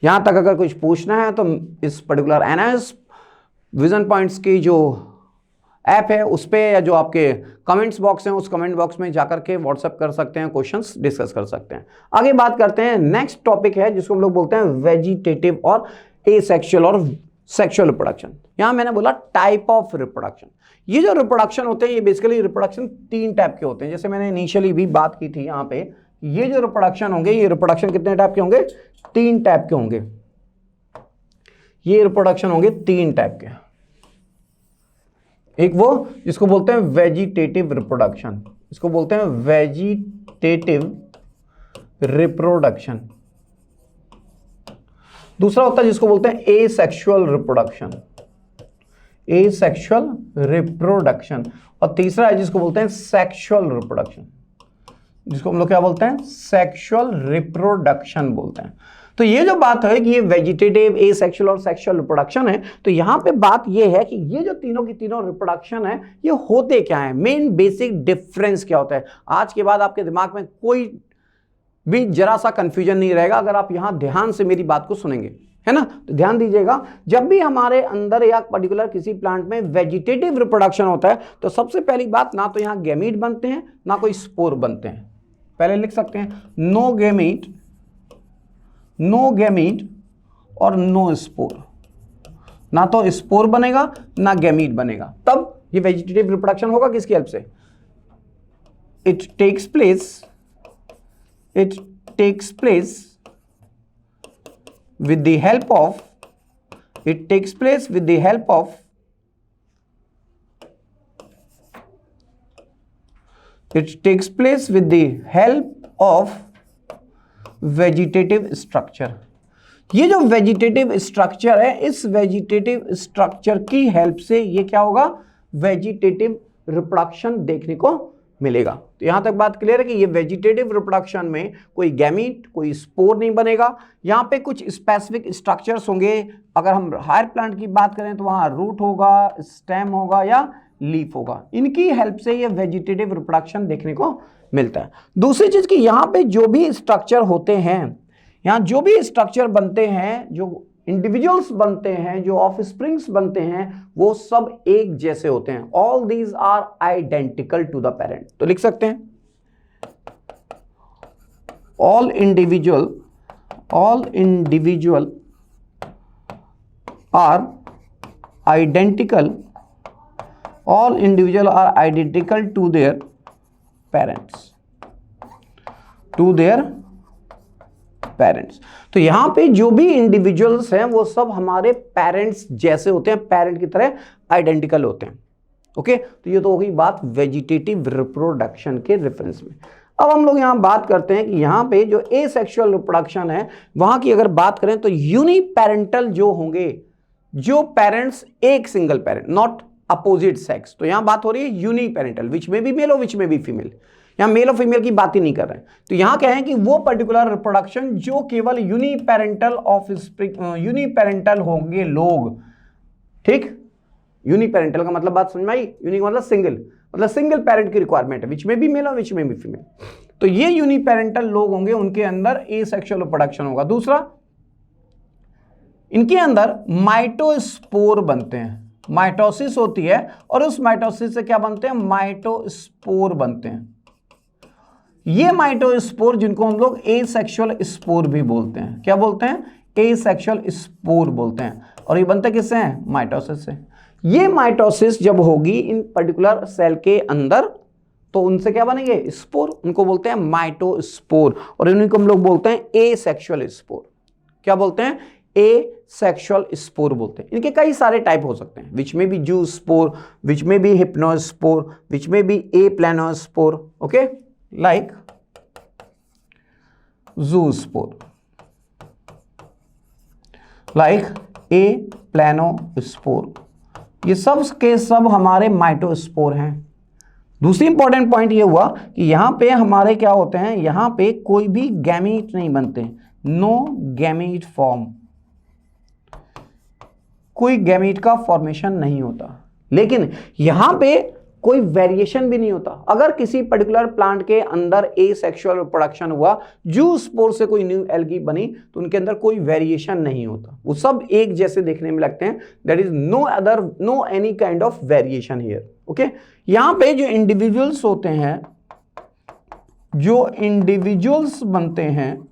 यहां तक अगर कुछ पूछना है तो इस पर्टिकुलर एनएस विजन पॉइंट्स की जो ऐप है उस पर, या जो आपके कमेंट्स बॉक्स हैं उस कमेंट बॉक्स में जाकर के व्हाट्सएप कर सकते हैं, क्वेश्चंस डिस्कस कर सकते हैं। आगे बात करते हैं, नेक्स्ट टॉपिक है जिसको हम लोग बोलते हैं वेजिटेटिव और एसेक्सुअल और सेक्सुअल रिप्रोडक्शन। यहां मैंने बोला टाइप ऑफ रिप्रोडक्शन। ये जो रिप्रोडक्शन होते हैं ये बेसिकली रिप्रोडक्शन 3 टाइप के होते हैं। जैसे मैंने इनिशियली भी बात की थी यहाँ पे, ये जो रिप्रोडक्शन होंगे, ये रिप्रोडक्शन कितने टाइप के होंगे, 3 टाइप के होंगे। ये रिप्रोडक्शन होंगे 3 टाइप के। एक वो जिसको बोलते हैं वेजिटेटिव रिप्रोडक्शन, इसको बोलते हैं वेजिटेटिव रिप्रोडक्शन। दूसरा होता है जिसको बोलते हैं एसेक्सुअल रिप्रोडक्शन, एसेक्सुअल रिप्रोडक्शन। और तीसरा है जिसको बोलते हैं सेक्सुअल रिप्रोडक्शन, जिसको हम लोग क्या बोलते हैं, सेक्सुअल रिप्रोडक्शन बोलते हैं। तो ये जो बात है कि ये वेजिटेटिव, एसेक्सुअल और सेक्सुअल रिप्रोडक्शन है, तो यहां पे बात ये है कि ये जो तीनों की तीनों रिप्रोडक्शन है ये होते क्या है, मेन बेसिक डिफरेंस क्या होता है। आज के बाद आपके दिमाग में कोई भी जरा सा कंफ्यूजन नहीं रहेगा अगर आप यहां ध्यान से मेरी बात को सुनेंगे, है ना। तो ध्यान दीजिएगा, जब भी हमारे अंदर या पर्टिकुलर किसी प्लांट में वेजिटेटिव रिप्रोडक्शन होता है तो सबसे पहली बात, ना तो यहां गैमीट बनते हैं ना कोई स्पोर बनते हैं। पहले लिख सकते हैं नो गैमीट, नो गैमीट और नो स्पोर, ना तो स्पोर बनेगा ना गैमीट बनेगा। तब ये वेजिटेटिव रिप्रोडक्शन होगा किसकी हेल्प से, it takes place with the help of vegetative structure. ये जो वेजिटेटिव स्ट्रक्चर है, इस वेजिटेटिव स्ट्रक्चर की हेल्प से ये क्या होगा, वेजिटेटिव रिप्रोडक्शन देखने को मिलेगा। तो यहां तक बात क्लियर है कि ये वेजिटेटिव रिप्रोडक्शन में कोई गैमीट, कोई स्पोर नहीं बनेगा। यहां पे कुछ स्पेसिफिक स्ट्रक्चर्स होंगे। अगर हम हायर प्लांट की बात करें तो वहां रूट होगा, स्टेम होगा या लीफ होगा। इनकी हेल्प से ये वेजिटेटिव रिप्रोडक्शन देखने को मिलता है। दूसरी चीज कि यहाँ पे जो भी स्ट्रक्चर होते हैं, यहाँ जो भी स्ट्रक्चर बनते हैं, जो इंडिविजुअल्स बनते हैं, जो ऑफस्प्रिंग्स बनते हैं, वो सब एक जैसे होते हैं। All these are identical to the parent. तो लिख सकते हैं all individual are identical to their parents. तो यहां पे जो भी इंडिविजुअल्स हैं वो सब हमारे पेरेंट्स जैसे होते हैं, पेरेंट की तरह आइडेंटिकल होते हैं। ओके, तो ये तो हो गई बात वेजिटेटिव रिप्रोडक्शन के रेफरेंस में। अब हम लोग यहां बात करते हैं कि यहां पे जो एसेक्सुअल रिप्रोडक्शन है वहां की अगर बात करें तो यूनिपेरेंटल जो होंगे, जो पेरेंट्स एक single parent, not opposite sex. तो यहां बात हो रही है यूनिपेरेंटल, विच में बी मेल और विच में बी फीमेल। यहां मेल और फीमेल की बात ही नहीं कर रहे हैं। तो यहां क्या है कि वो पर्टिकुलर रिप्रोडक्शन जो केवल यूनिपेरेंटल होंगे लोग। ठीक, यूनिपेरेंटल का मतलब बात समझ में आई। यूनिक मतलब सिंगल पेरेंट की रिक्वायरमेंट है, विच में भी मेल और विच में भी फीमेल। तो ये यूनिपेरेंटल लोग होंगे, उनके अंदर एसेक्सुअल रिप्रोडक्शन होगा। दूसरा, इनके अंदर माइटोस्पोर बनते हैं। माइटोसिस होती है और उस माइटोसिस से क्या बनते हैं, माइटोस्पोर बनते हैं। ये माइटोस्पोर जिनको हम लोग एसेक्सुअल स्पोर भी बोलते हैं। क्या बोलते हैं, एसेक्सुअल स्पोर बोलते हैं। और ये बनते किससे हैं, माइटोसिस से। ये माइटोसिस जब होगी इन पर्टिकुलर सेल के अंदर तो उनसे क्या बनेंगे, स्पोर। उनको बोलते हैं माइटोस्पोर और इनको हम लोग बोलते हैं एसेक्सुअल स्पोर। क्या बोलते हैं, एसेक्सुअल स्पोर बोलते हैं। इनके कई सारे टाइप हो सकते हैं, विच में बी जू स्पोर, विच में बी हिप्नोस्पोर, विच में be a planospore. Okay, like zoospore, like a planospore. ये सब के सब हमारे माइटोस्पोर हैं। दूसरी इंपॉर्टेंट पॉइंट ये हुआ कि यहां पे हमारे क्या होते हैं, यहां पे कोई भी गैमीट नहीं बनते, नो गैमीट फॉर्म, कोई गैमीट का फॉर्मेशन नहीं होता। लेकिन यहां पे कोई वेरिएशन भी नहीं होता। अगर किसी पर्टिकुलर प्लांट के अंदर एसेक्सुअल रिप्रोडक्शन हुआ, जूस्पोर से कोई न्यू एल्गी बनी, तो उनके अंदर कोई वेरिएशन नहीं होता, वो सब एक जैसे देखने में लगते हैं। That is no any kind of variation here. Okay, यहां पे जो इंडिविजुअल्स होते हैं, जो इंडिविजुअल्स बनते हैं,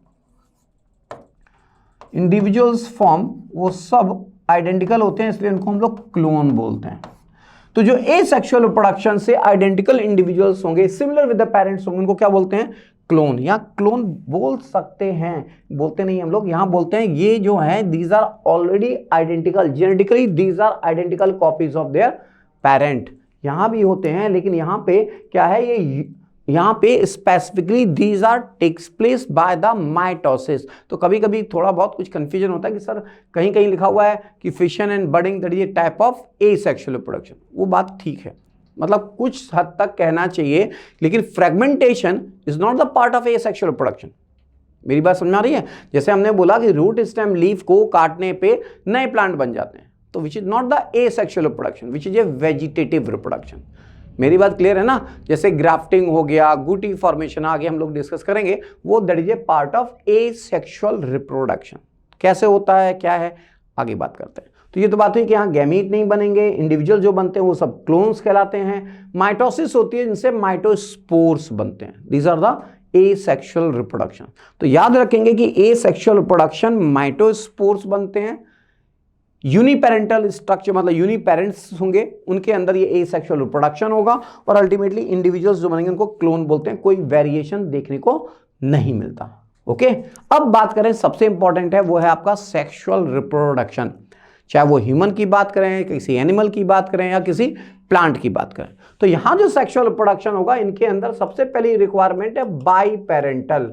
इंडिविजुअल्स फॉर्म, वो सब आइडेंटिकल होते हैं, इसलिए उनको हम लोग क्लोन बोलते हैं। तो जो एसेक्सुअल रिप्रोडक्शन से आइडेंटिकल इंडिविजुअल्स होंगे, सिमिलर विद द पेरेंट्स होंगे, उनको क्या बोलते हैं, क्लोन। या क्लोन बोल सकते हैं, बोलते नहीं हम लोग, यहां बोलते हैं ये जो है these are already identical, genetically these are identical copies of their parent. यहां भी होते हैं, लेकिन यहां पे क्या है, ये यहां पे specifically these are takes place by the mitosis. तो कभी कभी थोड़ा बहुत कुछ कंफ्यूजन होता है कि सर कहीं कहीं लिखा हुआ है कि fission and budding that is A type of asexual reproduction. वो बात ठीक है, मतलब कुछ हद तक कहना चाहिए, लेकिन fragmentation is not the part of asexual reproduction. मेरी बात समझ में आ रही है। जैसे हमने बोला कि रूट स्टेम लीफ को काटने पे नए प्लांट बन जाते हैं, तो which is not the asexual reproduction, which is A vegetative reproduction. मेरी बात क्लियर है ना। जैसे ग्राफ्टिंग हो गया, गुटी फॉर्मेशन आगे हम लोग डिस्कस करेंगे, वो that is A part of asexual reproduction. कैसे होता है, क्या है, आगे बात करते हैं। तो ये तो बात हुई कि यहाँ गैमीट नहीं बनेंगे, इंडिविजुअल जो बनते हैं वो सब क्लोन्स कहलाते हैं। माइटोसिस होती है, जिनसे माइटोस्पोर्स बनते हैं। These are the asexual reproduction. तो याद रखेंगे कि एसेक्सुअल रिप्रोडक्शन माइटोस्पोर्स बनते हैं, यूनिपेरेंटल स्ट्रक्चर मतलब यूनिपेरेंट्स होंगे, उनके अंदर ये एसेक्सुअल रिप्रोडक्शन होगा और अल्टीमेटली इंडिविजुअल्स जो बनेंगे उनको क्लोन बोलते हैं, कोई वेरिएशन देखने को नहीं मिलता। ओके, अब बात करें सबसे इंपॉर्टेंट है वो है आपका सेक्सुअल रिप्रोडक्शन, चाहे वो ह्यूमन की बात करें, किसी एनिमल की बात करें या किसी प्लांट की बात करें। तो यहां जो सेक्सुअल रिप्रोडक्शन होगा इनके अंदर सबसे पहली रिक्वायरमेंट है बाई पेरेंटल।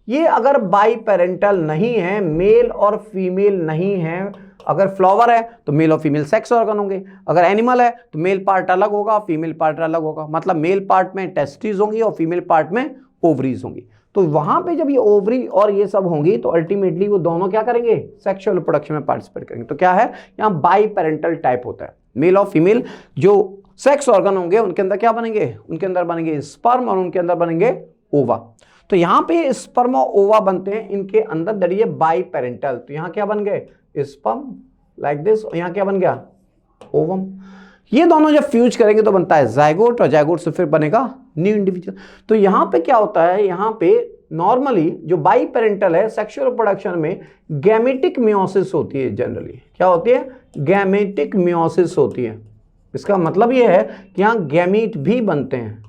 ये अगर बाई पेरेंटल नहीं है, मेल और फीमेल नहीं है, अगर फ्लावर है तो मेल और फीमेल सेक्स ऑर्गन होंगे, अगर एनिमल है तो मेल पार्ट अलग होगा, फीमेल पार्ट अलग होगा, मतलब मेल पार्ट में टेस्टिस होंगी और फीमेल पार्ट में ओवरीज होंगी। तो वहां पे जब ये ओवरी और ये सब होंगी तो अल्टीमेटली वो दोनों क्या करेंगे, सेक्सुअल रिप्रोडक्शन में पार्टिसिपेट करेंगे। तो क्या है, यहाँ बाई पेरेंटल टाइप होता है, मेल और फीमेल जो सेक्स ऑर्गन होंगे उनके अंदर क्या बनेंगे, उनके अंदर बनेंगे स्पर्म और उनके अंदर बनेंगे ओवा। तो यहाँ पे स्पर्म और ओवा बनते हैं इनके अंदर, दैट इज बाई पेरेंटल। तो यहाँ क्या बन गए, स्पर्म लाइक दिस, और यहाँ क्या बन गया, ओवम। ये दोनों जब फ्यूज करेंगे तो बनता है जाइगोट, और जाइगोट से फिर बनेगा न्यू इंडिविजुअल। तो यहाँ पे क्या होता है, यहाँ पे नॉर्मली जो बाई पेरेंटल है सेक्सुअल रिप्रोडक्शन में गैमेटिक मियोसिस होती है। जनरली क्या होती है, गैमेटिक मियोसिस होती है। इसका मतलब ये है कि यहाँ गैमीट भी बनते हैं,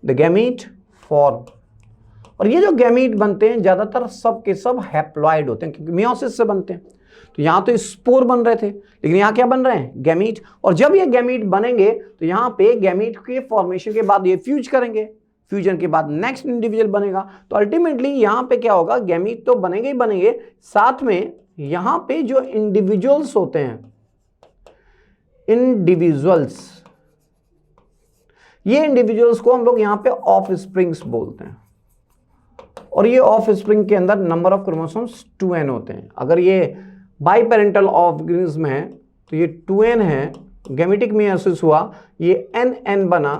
द गैमीट फॉर्म। और ये जो गैमीट बनते हैं ज्यादातर सब के सब हैप्लॉइड होते हैं क्योंकि मियोसिस से बनते हैं। तो यहां तो स्पोर बन रहे थे, लेकिन यहां क्या बन रहे हैं, गैमीट। और जब ये गैमीट बनेंगे तो यहां पे गैमीट के फॉर्मेशन के बाद ये फ्यूज करेंगे, फ्यूजन के बाद नेक्स्ट इंडिविजुअल बनेगा। तो अल्टीमेटली यहां पे क्या होगा, गैमीट तो बनेंगे ही बनेंगे, साथ में यहां पे जो इंडिविजुअल्स होते हैं, इंडिविजुअल्स, ये इंडिविजुअल्स को हम लोग यहां पे ऑफ स्प्रिंग्स बोलते हैं। और ये ऑफ स्प्रिंग के अंदर नंबर ऑफ क्रोमोसोम्स 2n होते हैं। अगर ये बाई पेरेंटल ऑर्गेनिज्म है तो ये 2n है, गैमेटिक मियोसिस हुआ, ये nn बना,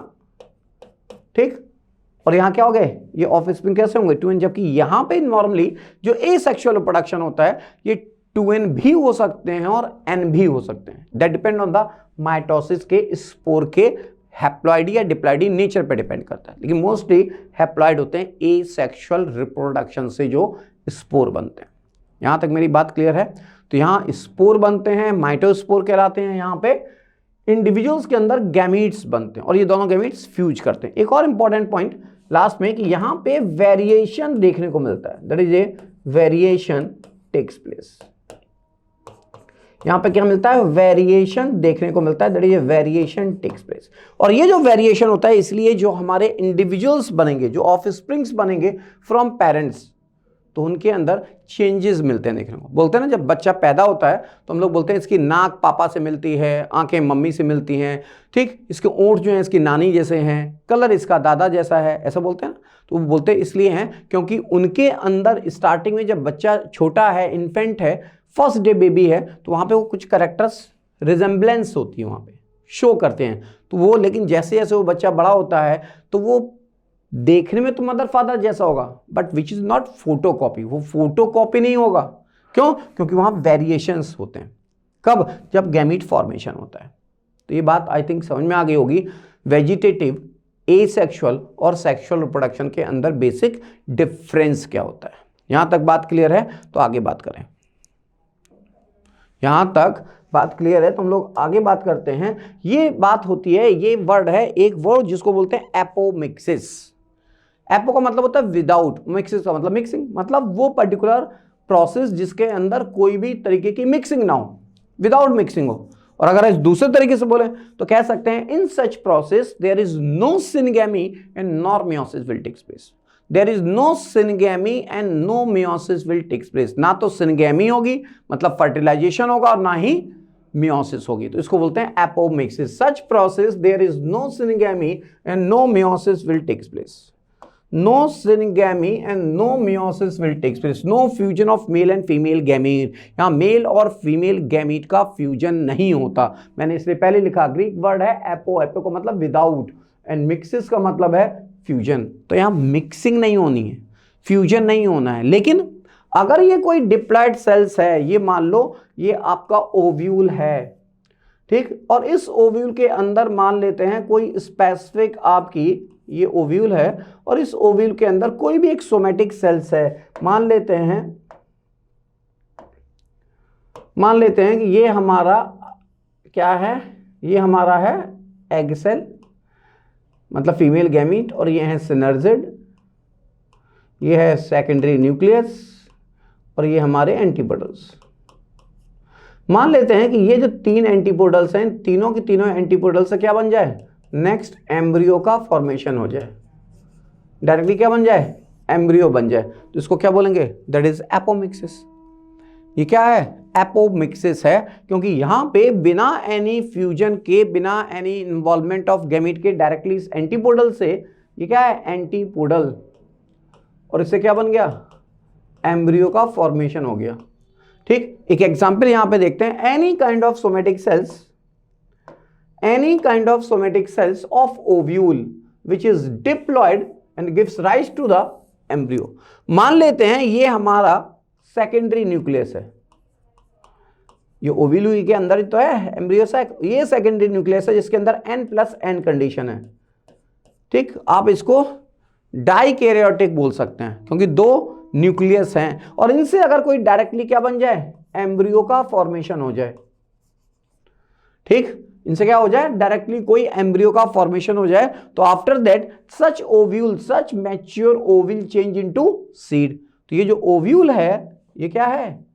ठीक। और यहां क्या हो गए, ये ऑफ स्प्रिंग कैसे होंगे, 2n। जबकि यहां पे नॉर्मली जो एसेक्सुअल रिप्रोडक्शन होता है ये 2n भी हो सकते हैं और n भी हो सकते हैं, that depend on the mitosis के स्पोर के हैप्लॉइड या डिप्लॉइड नेचर पे डिपेंड करता है। लेकिन मोस्टली हैप्लॉइड होते हैं एसेक्सुअल रिप्रोडक्शन से जो स्पोर बनते हैं। यहां तक मेरी बात क्लियर है। तो यहां स्पोर बनते हैं, माइटोस्पोर कहलाते हैं, यहां पे इंडिविजुअल्स के अंदर गैमीट्स बनते हैं और ये दोनों गैमीट्स फ्यूज करते हैं। एक और इंपॉर्टेंट पॉइंट लास्ट में कि यहां पे वेरिएशन देखने को मिलता है, that is a variation takes place. यहां पे क्या मिलता है, वेरिएशन देखने को मिलता है, that is a variation takes place. और ये जो वेरिएशन होता है इसलिए जो हमारे इंडिविजुअल्स बनेंगे, जो ऑफस्प्रिंग्स बनेंगे फ्रॉम पेरेंट्स, तो उनके अंदर चेंजेस मिलते हैं देखने को। बोलते हैं ना जब बच्चा पैदा होता है तो हम लोग बोलते हैं इसकी नाक पापा से मिलती है, आंखें मम्मी से मिलती हैं, ठीक, इसके ओंठ जो हैं इसकी नानी जैसे हैं, कलर इसका दादा जैसा है, ऐसा बोलते हैं ना। तो वो बोलते हैं इसलिए हैं क्योंकि उनके अंदर स्टार्टिंग में जब बच्चा छोटा है, इन्फेंट है, फर्स्ट डे बेबी है, तो वहाँ पे वो कुछ कैरेक्टर्स रिजेम्बलेंस होती है, वहाँ पे शो करते हैं। तो वो लेकिन जैसे जैसे वो बच्चा बड़ा होता है तो वो देखने में तो मदर फादर जैसा होगा, but which is not photo copy, वो फोटो कॉपी नहीं होगा। क्यों, क्योंकि वहाँ वेरिएशंस होते हैं। कब, जब गैमीट फॉर्मेशन होता है। तो ये बात आई थिंक समझ में आ गई होगी, वेजिटेटिव, एसेक्सुअल और सेक्सुअल रिप्रोडक्शन के अंदर बेसिक डिफरेंस क्या होता है। यहाँ तक बात क्लियर है तो आगे बात करें। यहां तक बात क्लियर है तो हम लोग आगे बात करते हैं। ये बात होती है, ये वर्ड है, एक वर्ड जिसको बोलते हैं एपोमिक्सिस। एपो का मतलब होता है विदाउट, मिक्सिस का मतलब मिक्सिंग, मतलब वो पर्टिकुलर प्रोसेस जिसके अंदर कोई भी तरीके की मिक्सिंग ना हो, विदाउट मिक्सिंग हो। और अगर इस दूसरे तरीके से बोले तो कह सकते हैं in such process there is no syngamy and nor meiosis will take place. There is no syngamy and no meiosis will take place. ना तो सिनगैमी होगी मतलब फर्टिलाइजेशन होगा और ना ही मियोसिस होगी, तो इसको बोलते हैं apomixis. Such process there is no syngamy and no meiosis will take place. No synagamy and no meiosis will take place. No fusion of male and female gamete. यहाँ मेल और फीमेल गैमीट का fusion नहीं होता। मैंने इसलिए पहले लिखा, Greek word है एपो, एपो का मतलब विदाउट एंड मिक्सिस का मतलब है फ्यूजन। तो यहाँ मिक्सिंग नहीं होनी है, फ्यूजन नहीं होना है। लेकिन अगर ये कोई डिप्लॉइड सेल्स है, ये मान लो ये आपका ओव्यूल है, ठीक, और इस ओव्यूल के अंदर मान लेते हैं कोई स्पेसिफिक आपकी ये ओव्यूल है और इस ओव्यूल के अंदर कोई भी एक सोमेटिक सेल्स है, मान लेते हैं मान लेते हैं कि ये हमारा क्या है, ये हमारा है एग सेल मतलब फीमेल गैमीट, और ये है सिनर्जिड, ये है सेकेंडरी न्यूक्लियस, और ये हमारे एंटीपोडल्स। मान लेते हैं कि ये जो 3 एंटीपोडल्स हैं, तीनों की तीनों एंटीपोडल से क्या बन जाए, नेक्स्ट एम्ब्रियो का फॉर्मेशन हो जाए, डायरेक्टली क्या बन जाए, एम्ब्रियो बन जाए। तो इसको क्या बोलेंगे, दैट इज एपोमिक्सिस। ये क्या है, एपोमिक्सिस है, क्योंकि यहां पे बिना एनी फ्यूजन के, बिना एनी इन्वॉल्वमेंट ऑफ गैमीट के डायरेक्टली इस एंटीपोडल से, ये क्या है, एंटीपोडल, और इससे क्या बन गया, एम्ब्रियो का फॉर्मेशन हो गया। ठीक, एक एग्जांपल यहां पे देखते हैं, any kind of somatic cells of ovule which is diploid and gives rise to the embryo. मान लेते हैं ये हमारा सेकेंडरी न्यूक्लियस है, ये ओव्यूल के अंदर तो है एम्ब्रियो सैक, ये सेकेंडरी न्यूक्लियस है जिसके अंदर n+n कंडीशन है। ठीक, आप इसको डाइकैरियोटिक बोल सकते हैं क्योंकि 2 न्यूक्लियस हैं, और इनसे अगर कोई डायरेक्टली क्या बन जाए, एम्ब्रियो का फॉर्मेशन हो जाए। ठीक, इनसे क्या हो जाए, डायरेक्टली कोई एम्ब्रियो का फॉर्मेशन हो जाए, तो after that such ovule, such mature ovule change into seed. तो ये जो ओव्यूल है ये क्या है,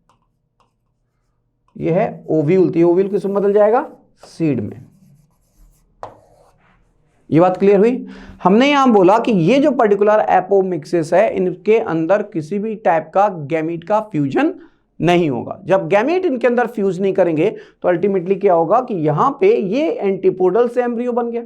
ये है ओव्यूल, तो ये ओव्यूल किसमें बदल जाएगा, सीड में। ये बात क्लियर हुई। हमने यहां बोला कि ये जो पर्टिकुलर एपोमिक्सिस है, इनके अंदर किसी भी टाइप का गैमीट का फ्यूजन नहीं होगा। जब गैमीट इनके अंदर फ्यूज नहीं करेंगे तो अल्टीमेटली क्या होगा कि यहां पे ये एंटीपोडल से एम्ब्रियो बन गया,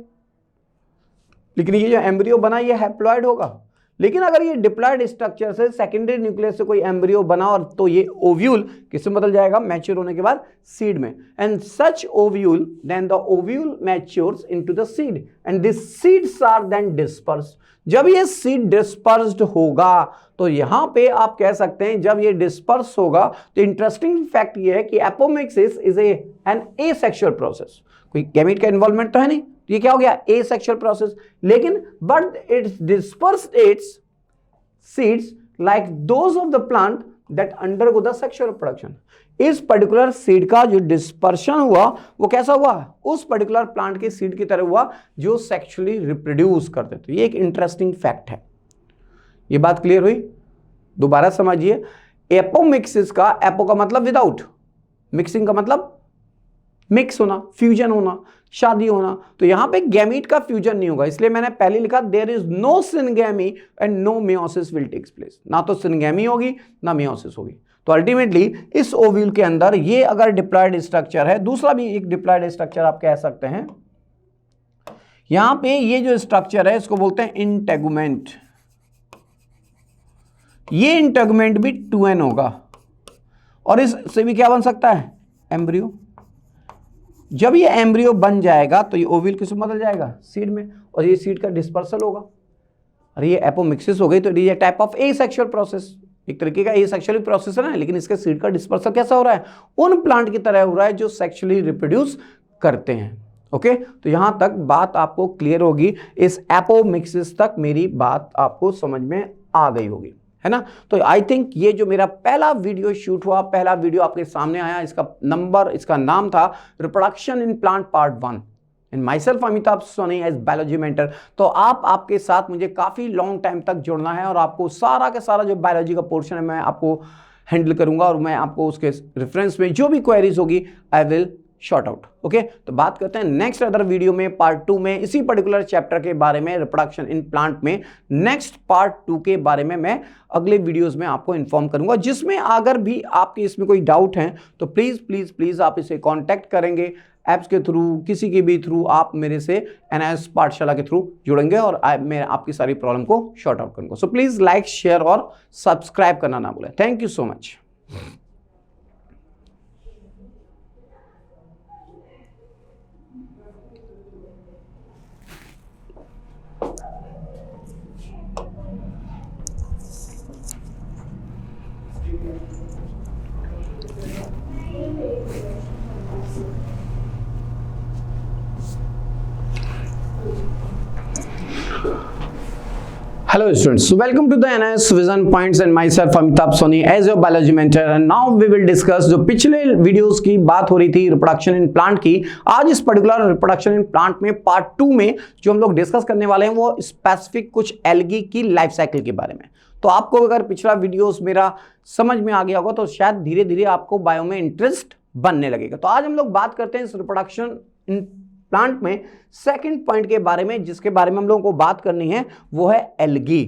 लेकिन ये जो एम्ब्रियो बना ये हैप्लॉइड होगा। लेकिन अगर ये डिप्लॉयड स्ट्रक्चर से सेकेंडरी न्यूक्लियस से कोई एम्ब्रियो बना, और तो ये ओव्यूल किसमें बदल जाएगा, मैच्योर होने के बाद सीड में। And such ovule, then the ovule matures into the seed and this seeds are then dispersed. जब ये सीड डिस्पर्स्ड होगा तो यहां पे आप कह सकते हैं, जब ये डिस्पर्स होगा तो इंटरेस्टिंग फैक्ट ये है कि apomixis is an asexual process. कोई गैमीट का इन्वॉल्वमेंट तो है नहीं, ये क्या हो गया, एसेक्सुअल प्रोसेस। लेकिन but it disperse it's seeds like those of the plant that undergo the sexual production. इस पर्टिकुलर सीड का जो डिस्पर्शन हुआ वो कैसा हुआ, उस पर्टिकुलर प्लांट के सीड की तरह हुआ जो सेक्सुअली रिप्रोड्यूस करते थे। ये एक इंटरेस्टिंग फैक्ट है। ये बात क्लियर हुई, दोबारा समझिए। एपोमिक्सिस का, एपो का मतलब विदाउट, मिक्सिंग का मतलब मिक्स होना, फ्यूजन होना, शादी होना। तो यहां पे गैमीट का फ्यूजन नहीं होगा, इसलिए मैंने पहले लिखा there is no syngamy and no meiosis will takes place. ना तो सिनगैमी होगी ना मियोसिस होगी। तो अल्टीमेटली इस ओव्यूल के अंदर ये अगर डिप्लॉयड स्ट्रक्चर है, दूसरा भी एक डिप्लॉयड स्ट्रक्चर आप कह सकते हैं, यहां पे ये जो स्ट्रक्चर है इसको बोलते हैं इंटेगुमेंट। ये इंटेगुमेंट भी 2n होगा, और इससे भी क्या बन सकता है, एम्ब्रियो। जब ये एम्ब्रियो बन जाएगा तो ये ओव्यूल किसमें बदल जाएगा, सीड में, और ये सीड का डिस्पर्सल होगा, और ये एपोमिक्सिस हो गई। तो ये टाइप ऑफ एसेक्सुअल प्रोसेस, एक तरीके का एसेक्सुअल प्रोसेस है ना, लेकिन इसके सीड का डिस्पर्सल कैसा हो रहा है, उन प्लांट की तरह हो रहा है जो सेक्सुअली रिप्रोड्यूस करते हैं। ओके, तो यहां तक बात आपको क्लियर होगी, इस एपोमिक्सिस तक मेरी बात आपको समझ में आ गई होगी, है ना। तो आई थिंक ये जो मेरा पहला वीडियो शूट हुआ, पहला वीडियो आपके सामने आया, इसका नाम था reproduction in plant part 1 and my self Amitabh Soni as biology mentor. तो आपके साथ मुझे काफी लॉन्ग टाइम तक जुड़ना है, और आपको सारा का सारा जो बायोलॉजी का पोर्शन है मैं आपको हैंडल करूंगा, और मैं आपको उसके रेफरेंस में जो भी क्वेरीज होगी I will short out. Okay, तो बात करते हैं नेक्स्ट अदर वीडियो में, पार्ट 2 में, इसी पर्टिकुलर चैप्टर के बारे में, रिप्रोडक्शन इन प्लांट में। नेक्स्ट पार्ट 2 के बारे में मैं अगले वीडियोस में आपको इन्फॉर्म करूंगा, जिसमें अगर भी आपके इसमें कोई डाउट है तो प्लीज प्लीज प्लीज आप इसे कांटेक्ट करेंगे, ऐप्स के थ्रू, किसी के भी थ्रू आप मेरे से NIS पाठशाला के थ्रू जुड़ेंगे, और मैं आपकी सारी प्रॉब्लम को शॉर्ट आउट करूंगा। सो प्लीज लाइक, शेयर और सब्सक्राइब करना ना भूलें। Thank you so much. Hello students, so welcome to the NIS Vision Points and myself Amitabh Soni as your biology mentor and now we will discuss जो पिछले videos की बात हो रही थी रिप्रोडक्शन इन प्लांट की, आज इस पर्टिकुलर रिप्रोडक्शन इन प्लांट में पार्ट 2 में जो हम लोग डिस्कस करने वाले हैं वो स्पेसिफिक कुछ एल्गी की लाइफ साइकिल के बारे में। तो आपको अगर पिछला वीडियोस मेरा समझ में आ गया होगा तो शायद धीरे धीरे आपको बायो में इंटरेस्ट बनने लगेगा। तो आज हम लोग बात करते हैं इस रिप्रोडक्शन इन प्लांट में सेकंड पॉइंट के बारे में, जिसके बारे में हम लोगों को बात करनी है वो है एल्गी।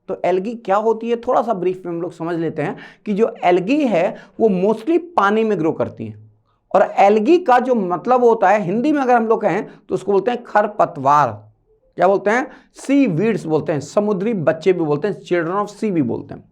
तो एल्गी क्या होती है थोड़ा सा ब्रीफ में हम लोग समझ लेते हैं कि जो एल्गी है वो मोस्टली पानी में ग्रो करती हैं और एल्गी का जो मतलब होता है हिंदी में अगर हम लोग कहें तो उसको बोलते हैं खरपतवार। क्या बोलते हैं? सी वीड्स बोलते हैं, समुद्री बच्चे भी बोलते हैं, चिल्ड्रन ऑफ सी भी बोलते हैं।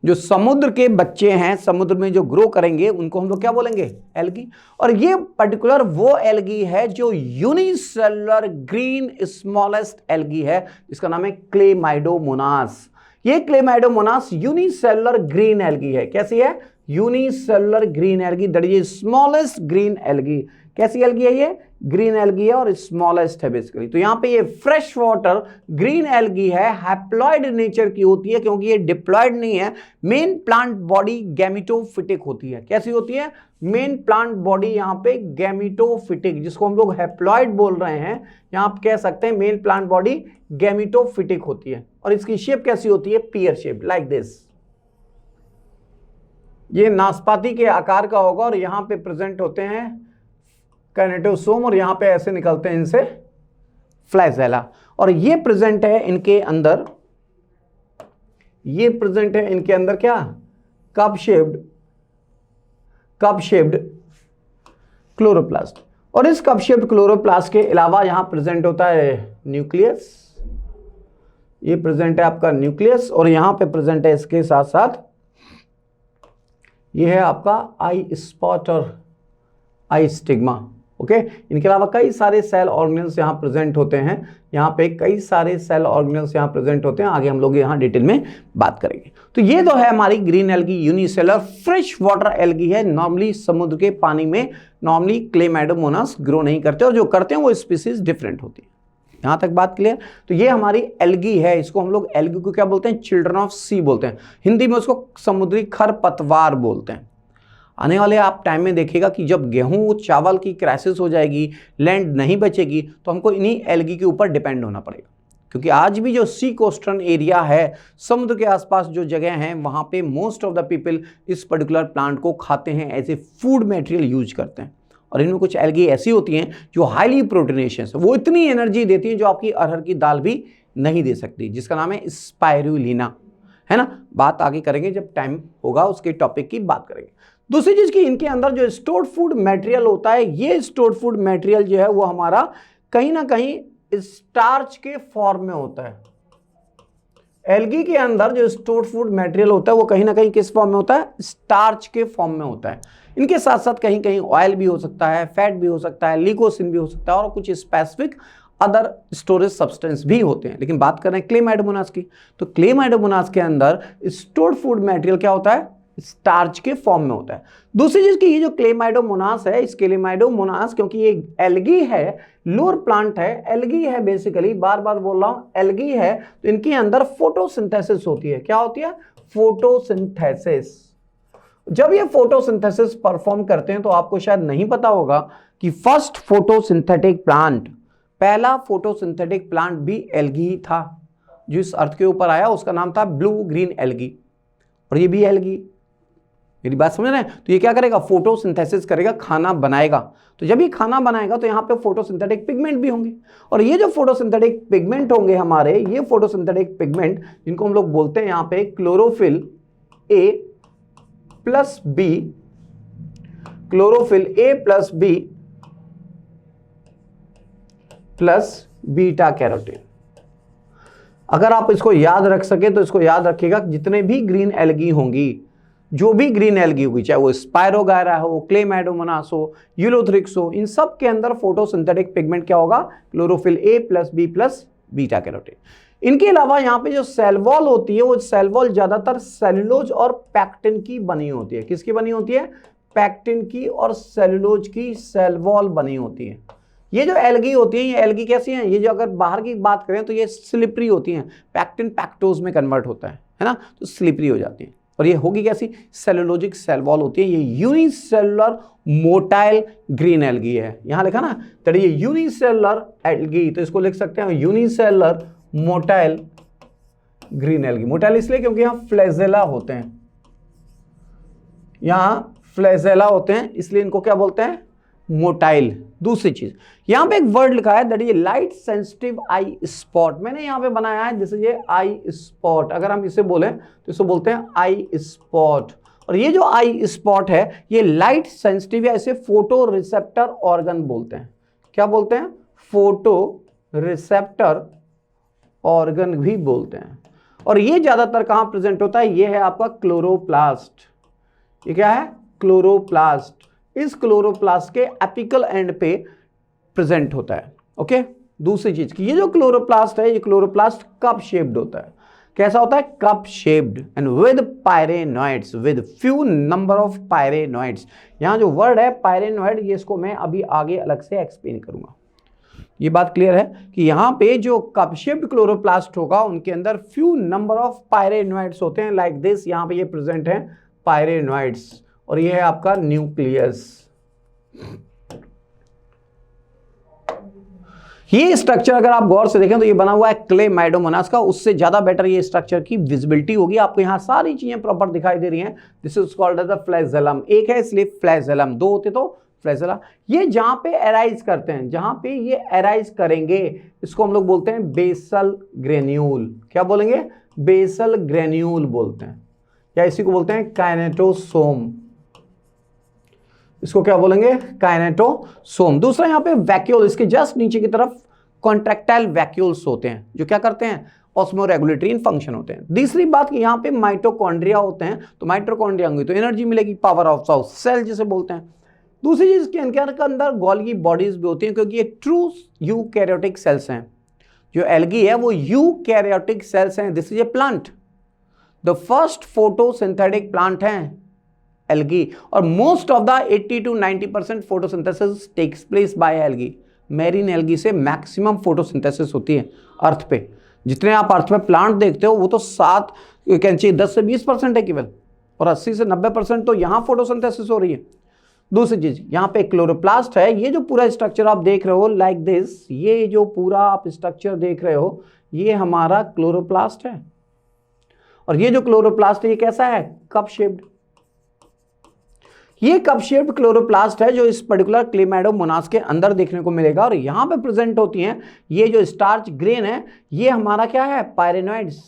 जो समुद्र के बच्चे हैं, समुद्र में जो ग्रो करेंगे उनको हम लोग क्या बोलेंगे? एल्गी। और ये पर्टिकुलर वो एल्गी है जो यूनिसेलुलर ग्रीन स्मॉलेस्ट एल्गी है, जिसका नाम है क्लेमाइडोमोनास। ये क्लेमाइडोमोनास यूनिसेलुलर ग्रीन एल्गी है। कैसी है? Unicellular green algae, that is smallest green algae. कैसी एल्गी है ये? ग्रीन एल्गी है और स्मॉलेस्ट है बेसिकली। तो यहां पे ये फ्रेश वाटर ग्रीन एल्गी है, हैप्लॉइड नेचर की होती है क्योंकि ये डिप्लॉइड नहीं है। मेन प्लांट बॉडी गैमेटोफिटिक होती है। कैसी होती है? मेन प्लांट बॉडी यहां पे गैमेटोफिटिक, जिसको हम लोग हैप्लॉइड बोल रहे हैं, यहां आप कह सकते हैं मेन प्लांट बॉडी गैमेटोफिटिक होती है। और इसकी शेप कैसी होती है? Peer shape, like this. ये नाशपाती के आकार का होगा और यहां पे प्रेजेंट होते हैं कैनेटोसोम और यहां पे ऐसे निकलते हैं इनसे फ्लैजेला। और ये प्रेजेंट है इनके अंदर, ये प्रेजेंट है इनके अंदर क्या? Cup shaped chloroplast. और इस कप शेप्ड क्लोरोप्लास्ट के अलावा यहां प्रेजेंट होता है न्यूक्लियस। ये प्रेजेंट है आपका न्यूक्लियस और यहां पे प्रेजेंट है इसके साथ साथ ये है आपका आई स्पॉट और आई स्टिग्मा। ओके, इनके अलावा कई सारे सेल ऑर्गेनल्स यहाँ प्रेजेंट होते हैं। यहाँ पे कई सारे सेल ऑर्गेनल्स यहाँ प्रेजेंट होते हैं, आगे हम लोग यहाँ डिटेल में बात करेंगे। तो ये तो है हमारी green algae, unicellular fresh water algae है। नॉर्मली समुद्र के पानी में नॉर्मली क्लेमाइडोमोनास ग्रो नहीं करते और जो करते हैं वो स्पीसीज डिफरेंट होती है। यहाँ तक बात क्लियर? तो ये हमारी एल्गी है, इसको हम लोग एल्गी को क्या बोलते हैं? चिल्ड्रन ऑफ सी बोलते हैं। हिंदी में उसको समुद्री खरपतवार बोलते हैं। आने वाले आप टाइम में देखिएगा कि जब गेहूं चावल की क्राइसिस हो जाएगी, लैंड नहीं बचेगी, तो हमको इन्हीं एल्गी के ऊपर डिपेंड होना पड़ेगा। क्योंकि आज भी जो सी कोस्टल एरिया है, समुद्र के आसपास जो जगह हैं, वहाँ पे मोस्ट ऑफ द पीपल इस पर्टिकुलर प्लांट को खाते हैं, as a food material use करते हैं। और इनमें कुछ एल्गी ऐसी होती हैं जो हाईली प्रोटीनेशियस है, वो इतनी एनर्जी देती हैं जो आपकी अरहर की दाल भी नहीं दे सकती, जिसका नाम है स्पाइरुलिना, है ना। बात आगे करेंगे जब टाइम होगा, उसके टॉपिक की बात करेंगे। दूसरी चीज की इनके अंदर जो स्टोर्ड फूड मटेरियल होता है, ये स्टोर्ड फूड मटेरियल जो है वो हमारा कहीं ना कहीं स्टार्च के फॉर्म में होता है। एल्गी के अंदर जो स्टोर्ड फूड मटेरियल होता है वो कहीं ना कहीं किस फॉर्म में होता है? स्टार्च के फॉर्म में होता है। इनके साथ साथ कहीं कहीं ऑयल भी हो सकता है, फैट भी हो सकता है, लिकोसिन भी हो सकता है और कुछ स्पेसिफिक अदर स्टोरेज सब्सटेंस भी होते हैं। लेकिन बात कर रहे हैं क्लेमाइडोमोनास की, तो क्लेमाइडोमोनास के अंदर स्टोर्ड फूड मटेरियल क्या होता है? स्टार्च के फॉर्म में होता है। दूसरी चीज की ये जो क्लेमाइडोमोनास है, इस क्लेमाइडोमोनास क्योंकि ये एल्गी है, लोअर प्लांट है, एल्गी है बेसिकली, बार बार बोल रहा हूं एल्गी है, तो इनके अंदर फोटोसिंथेसिस होती है। क्या होती है? फोटोसिंथेसिस। जब ये फोटोसिंथेसिस परफॉर्म करते हैं तो आपको शायद नहीं पता होगा कि फर्स्ट फोटोसिंथेटिक प्लांट, पहला फोटोसिंथेटिक प्लांट भी एल्गी ही था। जो इस अर्थ के ऊपर आया उसका नाम था ब्लू ग्रीन एल्गी, और ये भी एल्गी। मेरी बात समझ रहे हैं? तो ये क्या करेगा? फोटोसिंथेसिस करेगा, खाना बनाएगा। तो जब ये खाना बनाएगा तो यहाँ पे फोटोसिंथेटिक पिगमेंट भी होंगे, और ये जो फोटोसिंथेटिक पिगमेंट होंगे हमारे, ये फोटोसिंथेटिक पिगमेंट जिनको हम लोग बोलते हैं यहाँ पे chlorophyll a plus b, chlorophyll a plus b plus beta carotene. अगर आप इसको याद रख सके तो इसको याद रखिएगा, जितने भी ग्रीन एल्गी होंगी, जो भी ग्रीन एल्गी होगी, चाहे वो स्पायरोगायरा हो, क्लेमाइडोमोनास हो, यूलोथ्रिक्स हो, इन सब के अंदर फोटोसिंथेटिक पिगमेंट क्या होगा? Chlorophyll a plus b plus beta carotene. इनके अलावा यहाँ पे जो सेल वॉल होती है, वो सेल वॉल ज्यादातर सेलुलोज और पैक्टिन की बनी होती है। किसकी बनी होती है? पैक्टिन की और सेलुलोज की सेल वॉल बनी होती है। ये जो एल्गी होती है, ये एल्गी कैसी हैं, ये जो अगर बाहर की बात करें तो ये स्लिपरी होती हैं, पैक्टिन पैक्टोज में कन्वर्ट होता है ना, तो स्लिपरी हो जाती है। और ये होगी कैसी, सेलुलोजिक सेल वॉल होती है। ये यूनिसेलुलर मोटाइल ग्रीन एल्गी है, यहां लिखा ना, तो ये यूनिसेलुलर एल्गी, तो इसको लिख सकते हैं unicellular motile green algae. Motile इसलिए क्योंकि यहां फ्लैजेला होते हैं, यहां फ्लैजेला होते हैं, इसलिए इनको क्या बोलते हैं, मोटाइल। दूसरी चीज यहां पे एक वर्ड लिखा है that is light sensitive I spot, मैंने यहां पे बनाया है जैसे ये आई स्पॉट, अगर हम इसे बोलें तो इसको बोलते हैं आई स्पॉट। और ये जो आई स्पॉट है ये लाइट सेंसिटिव है, इसे फोटो रिसेप्टर ऑर्गन बोलते हैं। क्या बोलते हैं, फोटो रिसेप्टर ऑर्गन भी बोलते हैं। और ये ज्यादातर कहां प्रेजेंट होता है, ये है आपका क्लोरोप्लास्ट। ये क्या है, क्लोरोप्लास्ट। इस क्लोरोप्लास्ट के एपिकल एंड पे प्रेजेंट होता है। ओके, दूसरी चीज की ये जो क्लोरोप्लास्ट है, ये क्लोरोप्लास्ट कप शेप्ड होता है। कैसा होता है, cup shaped and with pyrenoids, with few number of pyrenoids. यहां जो वर्ड है पायरेनॉइड, ये इसको मैं अभी आगे अलग से एक्सप्लेन करूंगा। ये बात क्लियर है कि यहां पे जो कप शेप्ड क्लोरोप्लास्ट होगा उनके अंदर फ्यू नंबर ऑफ पायरेनॉइड्स होते हैं, लाइक दिस। यहां पे ये प्रेजेंट है पायरेनॉइड्स, और ये है आपका न्यूक्लियस। ये स्ट्रक्चर अगर आप गौर से देखें तो ये बना हुआ है क्लेमाइडोमोनास का, उससे ज्यादा बेटर ये स्ट्रक्चर की विजिबिलिटी होगी। आपको यहां सारी चीजें प्रॉपर दिखाई दे रही हैं। This is called as the flagellum, एक है इसलिए फ्लैजेलम, दो होते तो फ्लैजेला। ये जहां पे एराइज करते हैं, जहां पे ये एराइज करेंगे, इसको हम लोग बोलते हैं बेसल ग्रेन्यूल। क्या बोलेंगे, बेसल ग्रेन्यूल बोलते हैं, या इसी को बोलते हैं काइनेटोसोम। इसको क्या बोलेंगे, काइनेटोसोम। दूसरा यहां पे वैक्यूल, इसके जस्ट नीचे की तरफ कॉन्ट्रैक्टाइल वैक्यूल्स होते हैं जो क्या करते हैं, ऑस्मोरेगुलेटरी फंक्शन होते हैं। तीसरी बात कि यहां पे माइटोकॉन्ड्रिया होते हैं, तो माइटोकॉन्ड्रिया होंगे तो एनर्जी मिलेगी, पावर ऑफ सेल जिसे बोलते हैं। दूसरी चीज के अंदर गोल्गी बॉडीज भी होती हैं, क्योंकि ये ट्रू यूकैरियोटिक सेल्स हैं। जो एल्गी है वो यूकैरियोटिक सेल्स हैं। This is a plant, the first photosynthetic plant है एल्गी, और most of the 80 to 90% photosynthesis takes place by algae. Marine algae से मैक्सिमम फोटोसिंथेसिस होती है अर्थ पे। जितने आप अर्थ पे प्लांट देखते हो वो तो 10 से 20% है केवल, और 80 से 90% तो यहाँ फोटोसिंथेसिस हो रही है। दूसरी चीज यहाँ पे क्लोरोप्लास्ट है। ये जो पूरा स्ट्रक्चर आप देख रहे हो लाइक दिस, ये जो पूरा आप स्ट्रक्चर देख रहे हो ये हमारा क्लोरोप्लास्ट है। और ये जो क्लोरोप्लास्ट है ये कैसा है, कप शेप्ड। ये कप शेप्ड क्लोरोप्लास्ट है जो इस पर्टिकुलर क्लेमाइडोमोनास के अंदर देखने को मिलेगा, और यहां पे प्रेजेंट होती हैं। ये जो स्टार्च ग्रेन है ये हमारा क्या है, पायरेनॉइड्स।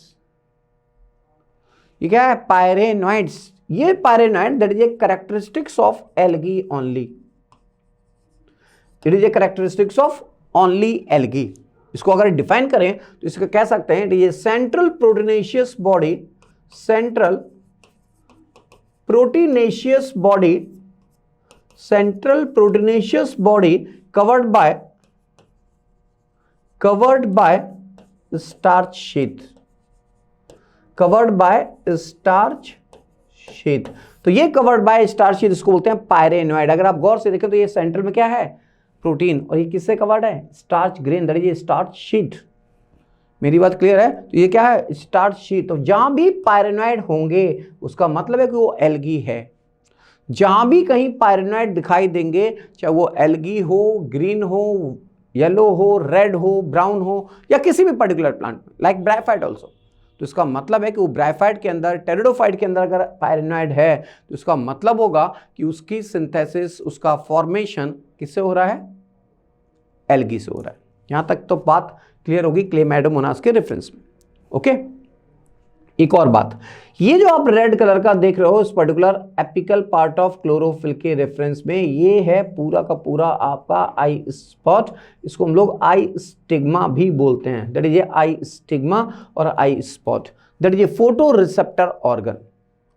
ये क्या है, पायरेनॉइड्स। ये pyrenoid that is a characteristics of algae only, it is a characteristics of only algae. इसको अगर डिफाइन करें तो इसको कह सकते हैं ये central proteinaceous body, central proteinaceous body, central proteinaceous body covered by starch sheath, covered by starch sheath. तो ये कवर्ड बाय स्टार्च शीथ इसको बोलते हैं पायरेनॉइड। अगर आप गौर से देखें तो ये सेंट्रल में क्या है, प्रोटीन, और ये किससे कवर्ड है, स्टार्च ग्रेन, दैट इज ये स्टार्च शीट। मेरी बात क्लियर है, तो ये क्या है, स्टार्च शीट। तो जहां भी पायरेनॉइड होंगे उसका मतलब है कि वो एल्गी है। जहां भी कहीं पायरेनॉइड दिखाई देंगे, चाहे वो एल्गी हो, ग्रीन हो, येलो हो, रेड हो, ब्राउन हो, या किसी भी पर्टिकुलर प्लांट में, लाइक ब्रायोफाइट ऑल्सो, तो इसका मतलब है कि वो ब्रायोफाइट के अंदर, टेरिडोफाइट के अंदर अगर पायरेनॉइड है तो इसका मतलब होगा कि उसकी सिंथेसिस, उसका फॉर्मेशन किससे हो रहा है, एल्गी से हो रहा है। यहां तक तो बात क्लियर होगी क्लेमाइडोमोनास के रेफरेंस में। ओके, एक और बात, ये जो आप रेड कलर का देख रहे हो इस particular apical part of chlorophyll के रेफरेंस में, ये है पूरा का पूरा आपका आई स्पॉट। इसको हम लोग आई स्टिग्मा भी बोलते हैं, that is a eye stigma और eye spot, that is a photoreceptor organ.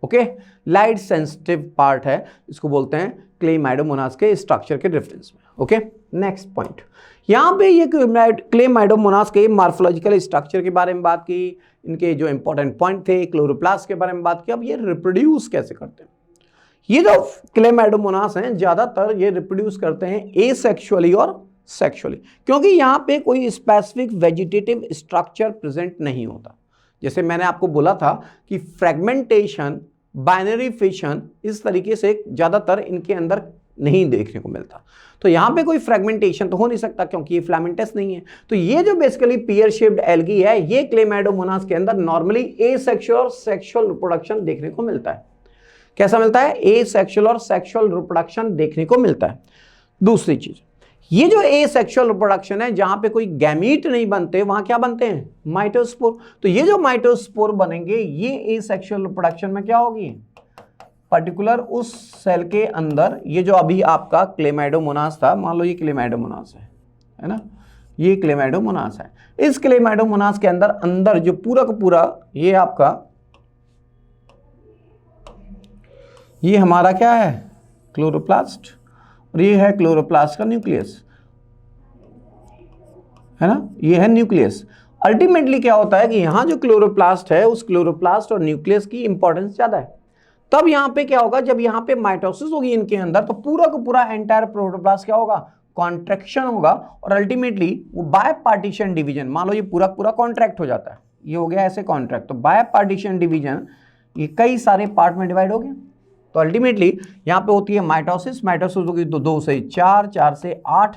Okay, light sensitive part है, इसको बोलते हैं क्लेमाइडोमोनास के स्ट्रक्चर के रेफरेंस में। ओके, नेक्स्ट पॉइंट, यहां पे ये क्लेमाइडोमोनास के मार्फोलॉजिकल स्ट्रक्चर के बारे में बात की, इनके जो इंपॉर्टेंट पॉइंट थे, क्लोरोप्लास्ट के बारे में बात की। अब ये रिप्रोड्यूस कैसे करते हैं, ये जो क्लेमाइडोमोनास हैं ज्यादातर ये रिप्रोड्यूस करते हैं एसेक्सुअली और सेक्सुअली, क्योंकि यहाँ पे कोई स्पेसिफिक वेजिटेटिव स्ट्रक्चर प्रेजेंट नहीं होता। जैसे मैंने आपको बोला था कि फ्रेगमेंटेशन, बाइनरी फिशन, इस तरीके से ज़्यादातर इनके अंदर नहीं देखने को मिलता। तो यहाँ पे कोई फ्रेगमेंटेशन तो हो नहीं सकता क्योंकि ये फिलामेंटस नहीं है। तो ये जो बेसिकली पियर शेप्ड एल्गी है, ये क्लेमाइडोमोनास के अंदर नॉर्मली एसेक्सुअल और सेक्सुअल रिप्रोडक्शन देखने को मिलता है। कैसा मिलता है? एसेक्सुअल और सेक्सुअल रिप्रोडक्शन देखने को मिलता है। दूसरी चीज, ये जो एसेक्सुअल रिप्रोडक्शन है, जहां पे कोई गैमीट नहीं बनते, वहां क्या बनते हैं? माइटोस्पोर। तो ये जो माइटोस्पोर बनेंगे, ये एसेक्सुअल रिप्रोडक्शन में क्या होगी? पर्टिकुलर उस सेल के अंदर, ये जो अभी आपका क्लेमाइडोमोनास था, मान लो ये क्लेमाइडोमोनास है ना, ये क्लेमाइडोमोनास है। इस क्लेमाइडोमोनास के अंदर जो पूरा का पूरा ये आपका, ये हमारा क्या है? क्लोरोप्लास्ट, और ये है क्लोरोप्लास्ट का न्यूक्लियस, है ना, ये है न्यूक्लियस। अल्टीमेटली क्या होता है कि यहां जो क्लोरोप्लास्ट है, उस क्लोरोप्लास्ट और न्यूक्लियस की इंपॉर्टेंस ज्यादा है। तब यहां पे क्या होगा? जब यहां पे माइटोसिस होगी इनके अंदर, तो पूरा का पूरा एंटायर प्रोटोप्लास्ट क्या होगा? कॉन्ट्रैक्शन होगा, और अल्टीमेटली वो बाय पार्टीशन डिवीजन, मान लो ये पूरा पूरा कॉन्ट्रैक्ट हो जाता है, ये हो गया ऐसे कॉन्ट्रैक्ट, तो बाय पार्टीशन डिवीजन ये कई सारे पार्ट में डिवाइड हो गया। तो अल्टीमेटली यहाँ पे होती है माइटोसिस, माइटोसिस होगी तो 2 से 4, 4 से 8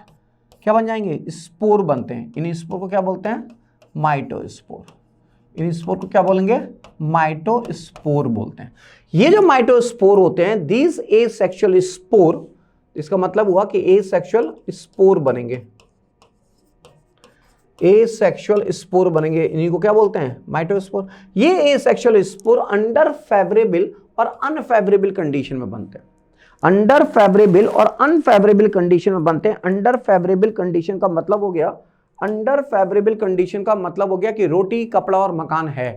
क्या बन जाएंगे? स्पोर बनते हैं। इन स्पोर को क्या बोलते हैं? माइटोस्पोर। इन स्पोर को क्या बोलेंगे? माइटोस्पोर बोलते हैं। ये जो माइटोस्पोर होते हैं, दीज एसेक्सुअल स्पोर, इसका मतलब हुआ कि एसेक्सुअल स्पोर बनेंगे, एसेक्सुअल स्पोर बनेंगे, इन्हीं को क्या बोलते हैं? माइटोस्पोर। ये एसेक्सुअल स्पोर अंडर फेवरेबल और अनफेवरेबल कंडीशन में बनते हैं। अंडर फेवरेबल और अनफेवरेबल कंडीशन में बनते हैं। अंडर फेवरेबल कंडीशन का मतलब हो गया, अंडर फेवरेबल कंडीशन का मतलब हो गया कि रोटी, कपड़ा और मकान है।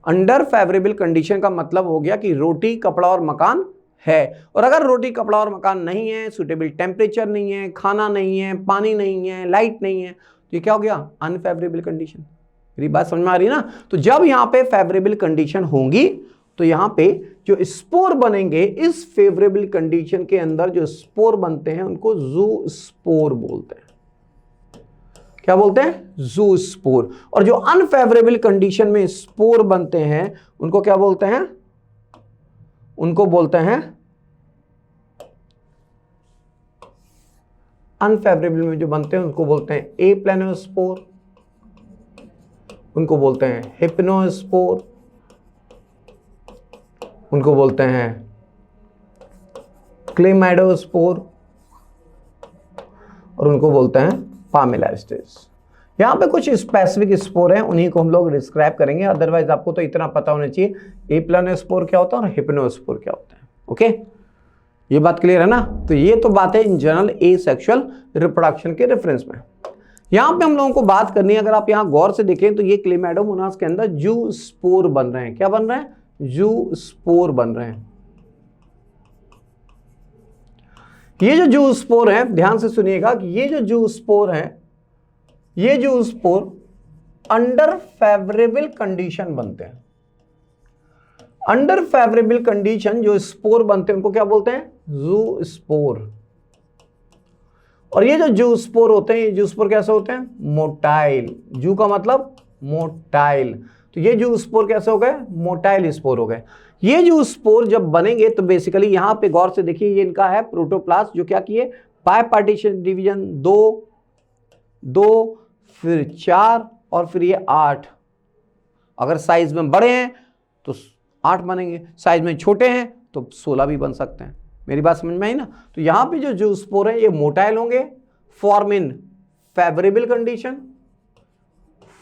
अंडर फेवरेबल कंडीशन का मतलब हो गया कि रोटी, कपड़ा और मकान है। और अगर रोटी, कपड़ा और मकान नहीं है, सुटेबल टेम्परेचर नहीं है, खाना नहीं है, पानी नहीं है, लाइट नहीं है, तो ये क्या हो गया? Unfavourable condition. मेरी बात समझ में आ रही है ना? तो जब यहाँ पे फेवरेबल कंडीशन होंगी, तो यहाँ पे जो स्पोर बनेंगे, इस फेवरेबल कंडीशन के अंदर जो स्पोर बनते हैं, उनको जू स्पोर बोलते हैं। क्या बोलते हैं? जू स्पोर। और जो अनफेवरेबल कंडीशन में स्पोर बनते हैं, उनको क्या बोलते हैं? उनको बोलते हैं, अनफेवरेबल में जो बनते हैं उनको बोलते हैं एप्लेनोस्पोर, उनको बोलते हैं हिप्नोस्पोर, उनको बोलते हैं क्लेमाइडोस्पोर, और उनको बोलते हैं पामेलास्टिस। यहाँ पे कुछ स्पेसिफिक स्पोर हैं, उन्हीं को हम लोग डिस्क्राइब करेंगे। अदरवाइज आपको तो इतना पता होना चाहिए एप्लेनोस्पोर क्या होता है और हिप्नोस्पोर क्या होता है। ओके, ये बात क्लियर है ना? तो ये तो बात है इन जनरल एसेक्सुअल रिप्रोडक्शन के रेफरेंस में। यहाँ पे हम लोगों को बात करनी है, अगर आप यहाँ गौर से देखें तो ये क्लेमाइडोमोनास के अंदर जू स्पोर बन रहे हैं। क्या बन रहे हैं? जू स्पोर बन रहे हैं। ये जो जू स्पोर है, ध्यान से सुनिएगा कि ये जो जू स्पोर है, ये जू स्पोर अंडर फेवरेबल कंडीशन बनते हैं। अंडर फेवरेबल कंडीशन जो स्पोर बनते हैं उनको क्या बोलते हैं? जू स्पोर। और ये जो जू स्पोर होते हैं, ये जू स्पोर कैसे होते हैं? मोटाइल। जू का मतलब मोटाइल। तो ये जू स्पोर कैसे हो गए? मोटाइल स्पोर हो गए। ये जो स्पोर जब बनेंगे तो बेसिकली यहां पे गौर से देखिए, ये इनका है प्रोटोप्लास्ट, जो क्या किए? बाय पार्टीशन डिवीजन 2, फिर 4 और फिर ये 8। अगर साइज में बड़े हैं तो 8 बनेंगे, साइज में छोटे हैं तो 16 भी बन सकते हैं। मेरी बात समझ में आई ना? तो यहां पे जो जू स्पोर है ये मोटाइल होंगे, form in favourable condition,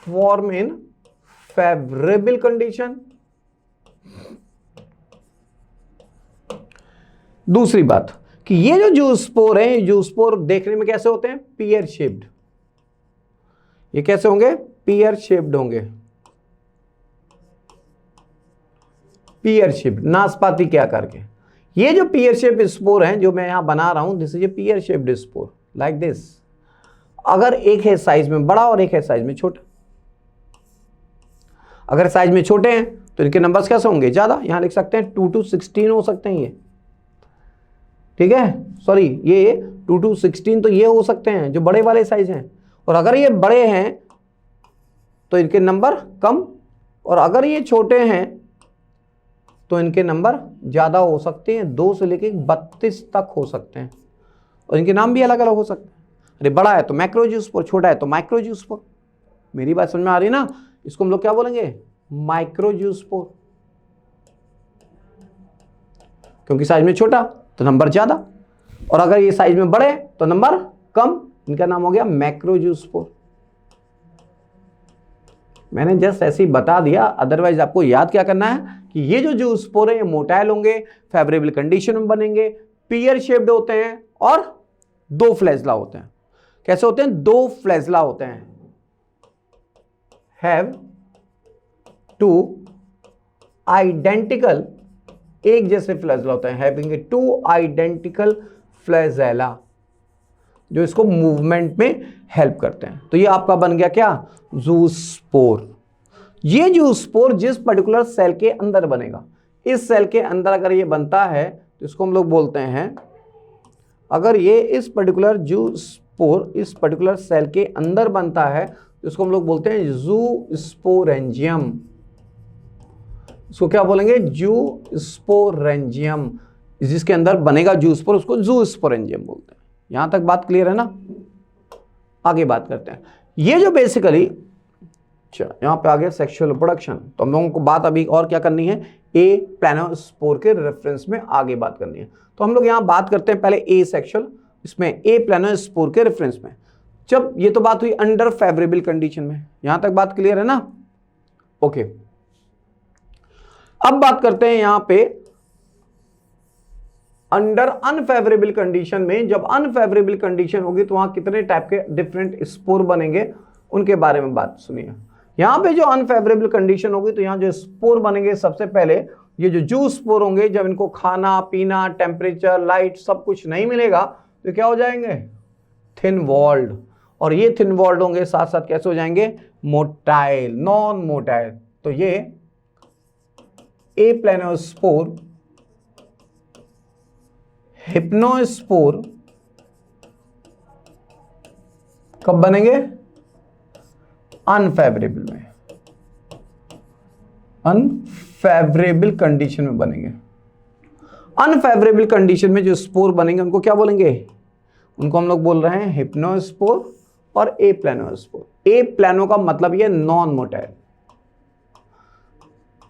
form in favourable condition. दूसरी बात कि ये जो जू स्पोर है, जू स्पोर देखने में कैसे होते हैं? Pear shaped. ये कैसे होंगे? पियर शेप्ड होंगे। पियर शेप्ड, नाशपाती के आकार के। ये जो पियर शेप स्पोर हैं जो मैं यहां बना रहा हूं, this is A pear shaped spore like this. अगर एक है साइज में बड़ा और एक है साइज में छोटा, अगर साइज में छोटे हैं तो इनके नंबर्स कैसे होंगे? ज्यादा। यहां लिख सकते हैं 2 to 16 हो सकते हैं ये, ठीक है, सॉरी ये 2 to 16 तो ये हो सकते हैं जो बड़े वाले साइज हैं, और अगर ये बड़े हैं तो इनके नंबर कम, और अगर ये छोटे हैं तो इनके नंबर ज़्यादा हो सकते हैं, 2 से लेकर 32 तक हो सकते हैं, और इनके नाम भी अलग अलग हो सकते हैं। अरे बड़ा है तो मैक्रोजियोस्पोर, छोटा है तो माइक्रोजियोस्पोर। मेरी बात समझ में आ रही है ना? इसको हम लोग क्या बोलेंगे? माइक्रोजियोस्पोर, क्योंकि साइज में छोटा तो नंबर ज़्यादा, और अगर ये साइज में बड़े तो नंबर कम, इनका नाम हो गया मैक्रोजियोस्पोर। मैंने जस्ट ऐसे ही बता दिया, अदरवाइज आपको याद क्या करना है कि ये जो जूस्पोर है ये मोटाइल होंगे, फेवरेबल कंडीशन में बनेंगे, पियर शेप्ड होते हैं और 2 फ्लैजला होते हैं। कैसे होते हैं? 2 फ्लैजला होते हैं। हैव 2 आइडेंटिकल, एक जैसे फ्लैजला होते हैं, हैविंग 2 आइडेंटिकल फ्लैजेला, जो इसको मूवमेंट में हेल्प करते हैं। तो ये आपका बन गया क्या? जूस्पोर। ये जूस्पोर जिस पर्टिकुलर सेल के अंदर बनेगा, इस सेल के अंदर अगर ये बनता है तो इसको हम लोग बोलते हैं, अगर ये इस पर्टिकुलर जूस्पोर इस पर्टिकुलर सेल के अंदर बनता है तो इसको हम लोग बोलते हैं जूस्पोरेंजियम। इसको क्या बोलेंगे? जूस्पोरेंजियम। जिसके अंदर बनेगा जूस्पोर उसको जूस्पोरेंजियम बोलते हैं। यहां तक बात क्लियर है ना? आगे बात करते हैं। ये जो बेसिकली यहां पे आ गया सेक्सुअल रिप्रोडक्शन, तो हम लोगों को बात अभी और क्या करनी है? ए प्लानोस्पोर के रेफरेंस में आगे बात करनी है। तो हम लोग यहां बात करते हैं पहले ए सेक्सुअल, इसमें ए प्लानोस्पोर के रेफरेंस में। जब ये तो बात हुई अंडर फेवरेबल कंडीशन में, यहां तक बात क्लियर है ना? ओके, अब बात करते हैं यहां पे अंडर अनफेवरेबल कंडीशन में। जब अनफेवरेबल कंडीशन होगी तो वहां कितने टाइप के डिफरेंट स्पोर बनेंगे, उनके बारे में बात सुनिए। यहां पे जो अनफेवरेबल कंडीशन होगी तो यहां जो स्पोर बनेंगे, सबसे पहले ये जो जूस स्पोर होंगे, जब इनको खाना पीना, टेम्परेचर, लाइट सब कुछ नहीं मिलेगा तो क्या हो जाएंगे? Thin walled. और ये थिन वॉल्ड होंगे, साथ साथ कैसे हो जाएंगे? Motile, non motile. तो ये ए प्लानोस्पोर, हिप्नोस्पोर कब बनेंगे? अनफेवरेबल में, अनफेवरेबल कंडीशन में बनेंगे। अनफेवरेबल कंडीशन में जो स्पोर बनेंगे उनको क्या बोलेंगे? उनको हम लोग बोल रहे हैं हिप्नोस्पोर और ए प्लानोस्पोर। ए प्लानो का मतलब ये नॉन मोटाइल।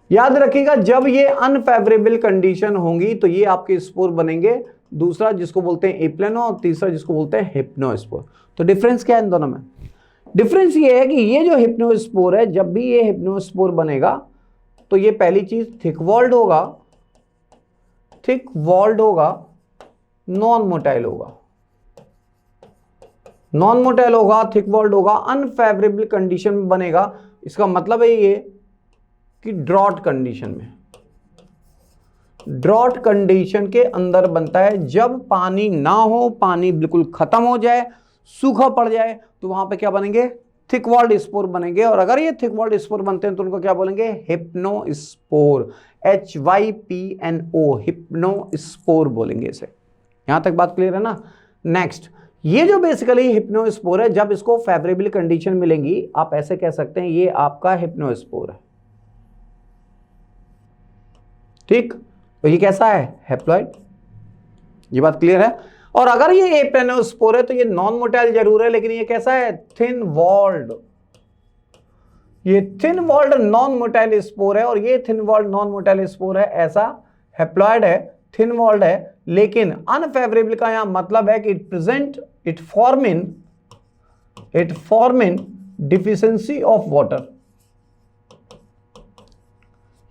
याद रखिएगा, जब ये अनफेवरेबल कंडीशन होंगी तो ये आपके स्पोर बनेंगे, दूसरा जिसको बोलते हैं ए प्लानो और तीसरा जिसको बोलते हैं हिप्नोस्पोर। तो डिफरेंस क्या है इन दोनों में? डिफरेंस ये है कि ये जो हिप्नोस्पोर है, जब भी ये हिप्नोस्पोर बनेगा तो ये पहली चीज थिक वॉल्ड होगा, थिक वॉल्ड होगा, नॉन मोटाइल होगा, नॉन मोटाइल होगा, थिक वॉल्ड होगा, अनफेवरेबल कंडीशन में बनेगा। इसका मतलब है ये कि ड्रॉट कंडीशन में, ड्रॉट कंडीशन के अंदर बनता है। जब पानी ना हो, पानी बिल्कुल खत्म हो जाए, सूखा पड़ जाए, तो वहां पे क्या बनेंगे? थिक वॉल्ड स्पोर बनेंगे। और अगर ये थिक वॉल्ड स्पोर बनते हैं तो उनको क्या बोलेंगे? हिप्नोस्पोर, HYPNO, हिप्नोस्पोर बोलेंगे इसे। यहां तक बात क्लियर है ना? नेक्स्ट, ये जो बेसिकली हिप्नोस्पोर है, जब इसको फेवरेबल कंडीशन मिलेंगी, आप ऐसे कह सकते हैं ये आपका हिप्नोस्पोर है। ठीक, तो ये कैसा है? हैप्लॉइड। ये बात क्लियर है? और अगर ये ए प्लानोस्पोर है तो ये नॉन मोटाइल जरूर है, लेकिन ये कैसा है? Thin walled. ये thin walled non motile spore है, और ये thin walled non motile spore है। ऐसा हैप्लॉइड है, थिन वॉल्ड है, लेकिन अनफेवरेबल का यहां मतलब है कि it form in deficiency of water.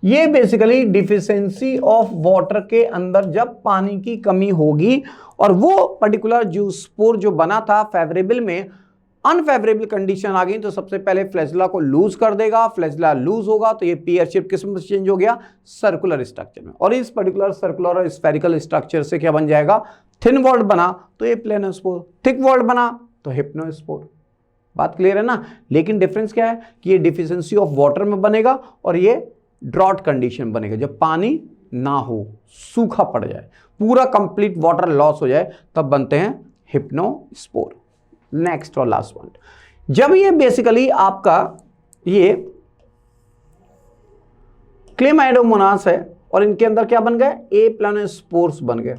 ये बेसिकली डिफिशियंसी ऑफ वाटर के अंदर जब पानी की कमी होगी और वो पर्टिकुलर जूस स्पोर जो बना था फेवरेबल में, अनफेवरेबल कंडीशन आ गई तो सबसे पहले फ्लैजला को लूज कर देगा। फ्लैजला लूज होगा तो ये पेयर शेप किस में चेंज हो गया? सर्कुलर स्ट्रक्चर में। और इस पर्टिकुलर सर्कुलर और स्फेरिकल स्ट्रक्चर से क्या बन जाएगा? थिन वॉल्ड बना तो ये प्लानोस्पोर, थिक वॉल्ड बना तो हिप्नोस्पोर। बात क्लियर है ना? लेकिन डिफरेंस क्या है कि ये डिफिशियंसी ऑफ वाटर में बनेगा और ये ड्रॉट कंडीशन बनेगा, जब पानी ना हो, सूखा पड़ जाए, पूरा कंप्लीट वाटर लॉस हो जाए, तब बनते हैं हिप्नोस्पोर। नेक्स्ट और लास्ट पॉइंट, जब ये बेसिकली आपका ये क्लेमाइडोमोनास है और इनके अंदर क्या बन गए, ए प्लानोस्पोर्स बन गए।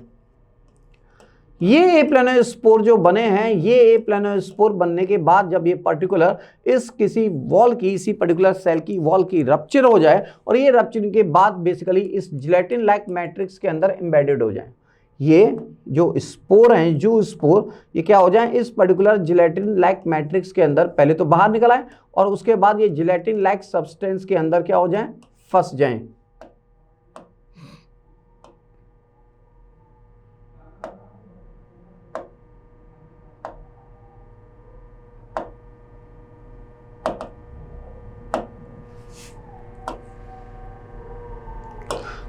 ये ए प्लानोस्पोर जो बने हैं, ये ए प्लानोस्पोर बनने के बाद जब ये पर्टिकुलर इस किसी वॉल की, इसी पर्टिकुलर सेल की वॉल की रप्चर हो जाए और ये रप्चर के बाद बेसिकली इस जिलेटिन लाइक मैट्रिक्स के अंदर एम्बेडेड हो जाए, ये जो स्पोर हैं, जो स्पोर ये क्या हो जाए, इस पर्टिकुलर जिलेटिन लाइक मैट्रिक्स के अंदर पहले तो बाहर निकल आए और उसके बाद ये जिलेटिन लाइक सब्सटेंस के अंदर क्या हो जाए, फंस जाएं।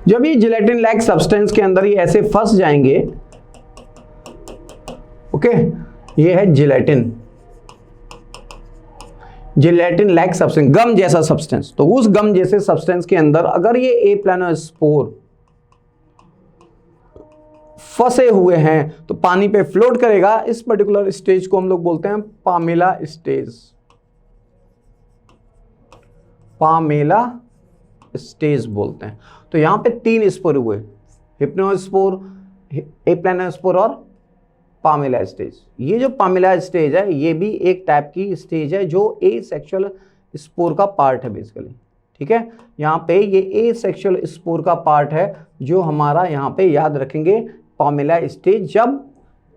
जब ये जिलेटिन लाइक सब्सटेंस के अंदर ये ऐसे फंस जाएंगे, ओके, ये है जिलेटिन, जिलेटिन लाइक सब्सटेंस, गम जैसा सब्सटेंस। तो उस गम जैसे सब्सटेंस के अंदर अगर ये ए प्लानोस्पोर फंसे हुए हैं तो पानी पे फ्लोट करेगा। इस पर्टिकुलर स्टेज को हम लोग बोलते हैं पामेला स्टेज, पामेला स्टेज बोलते हैं। तो यहां पे 3 स्पोर हुए, हिप्नोस्पोर, ए प्लानोस्पोर और पामेला स्टेज। ये जो पामेला स्टेज है ये भी एक टाइप की स्टेज है जो ए सेक्सुअल स्पोर का पार्ट है बेसिकली, ठीक है। यहाँ पे ये ए सेक्सुअल स्पोर का पार्ट है जो हमारा यहाँ पे याद रखेंगे पामेला स्टेज। जब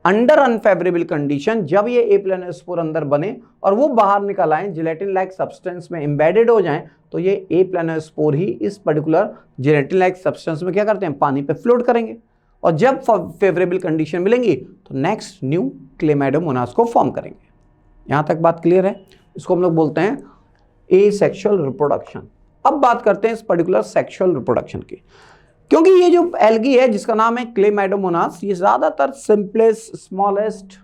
अंडर अनफेवरेबल कंडीशन, जब ये ए प्लानोस्पोर अंदर बने और वो बाहर निकल आए, जिलेटिन लाइक सब्सटेंस में एम्बेडेड हो जाएं, तो ये ए प्लानोस्पोर ही इस पर्टिकुलर जिलेटिन लाइक सब्सटेंस में क्या करते हैं, पानी पे फ्लोट करेंगे और जब फेवरेबल कंडीशन मिलेंगी तो नेक्स्ट न्यू क्लेमाइडोमोनास को फॉर्म करेंगे। यहां तक बात क्लियर है? इसको हम लोग बोलते हैं ए सेक्सुअल रिप्रोडक्शन। अब बात करते हैं इस पर्टिकुलर सेक्सुअल रिप्रोडक्शन की, क्योंकि ये जो एल्गी है जिसका नाम है क्लेमाइडोमोनास, ये ज्यादातर simplest, smallest,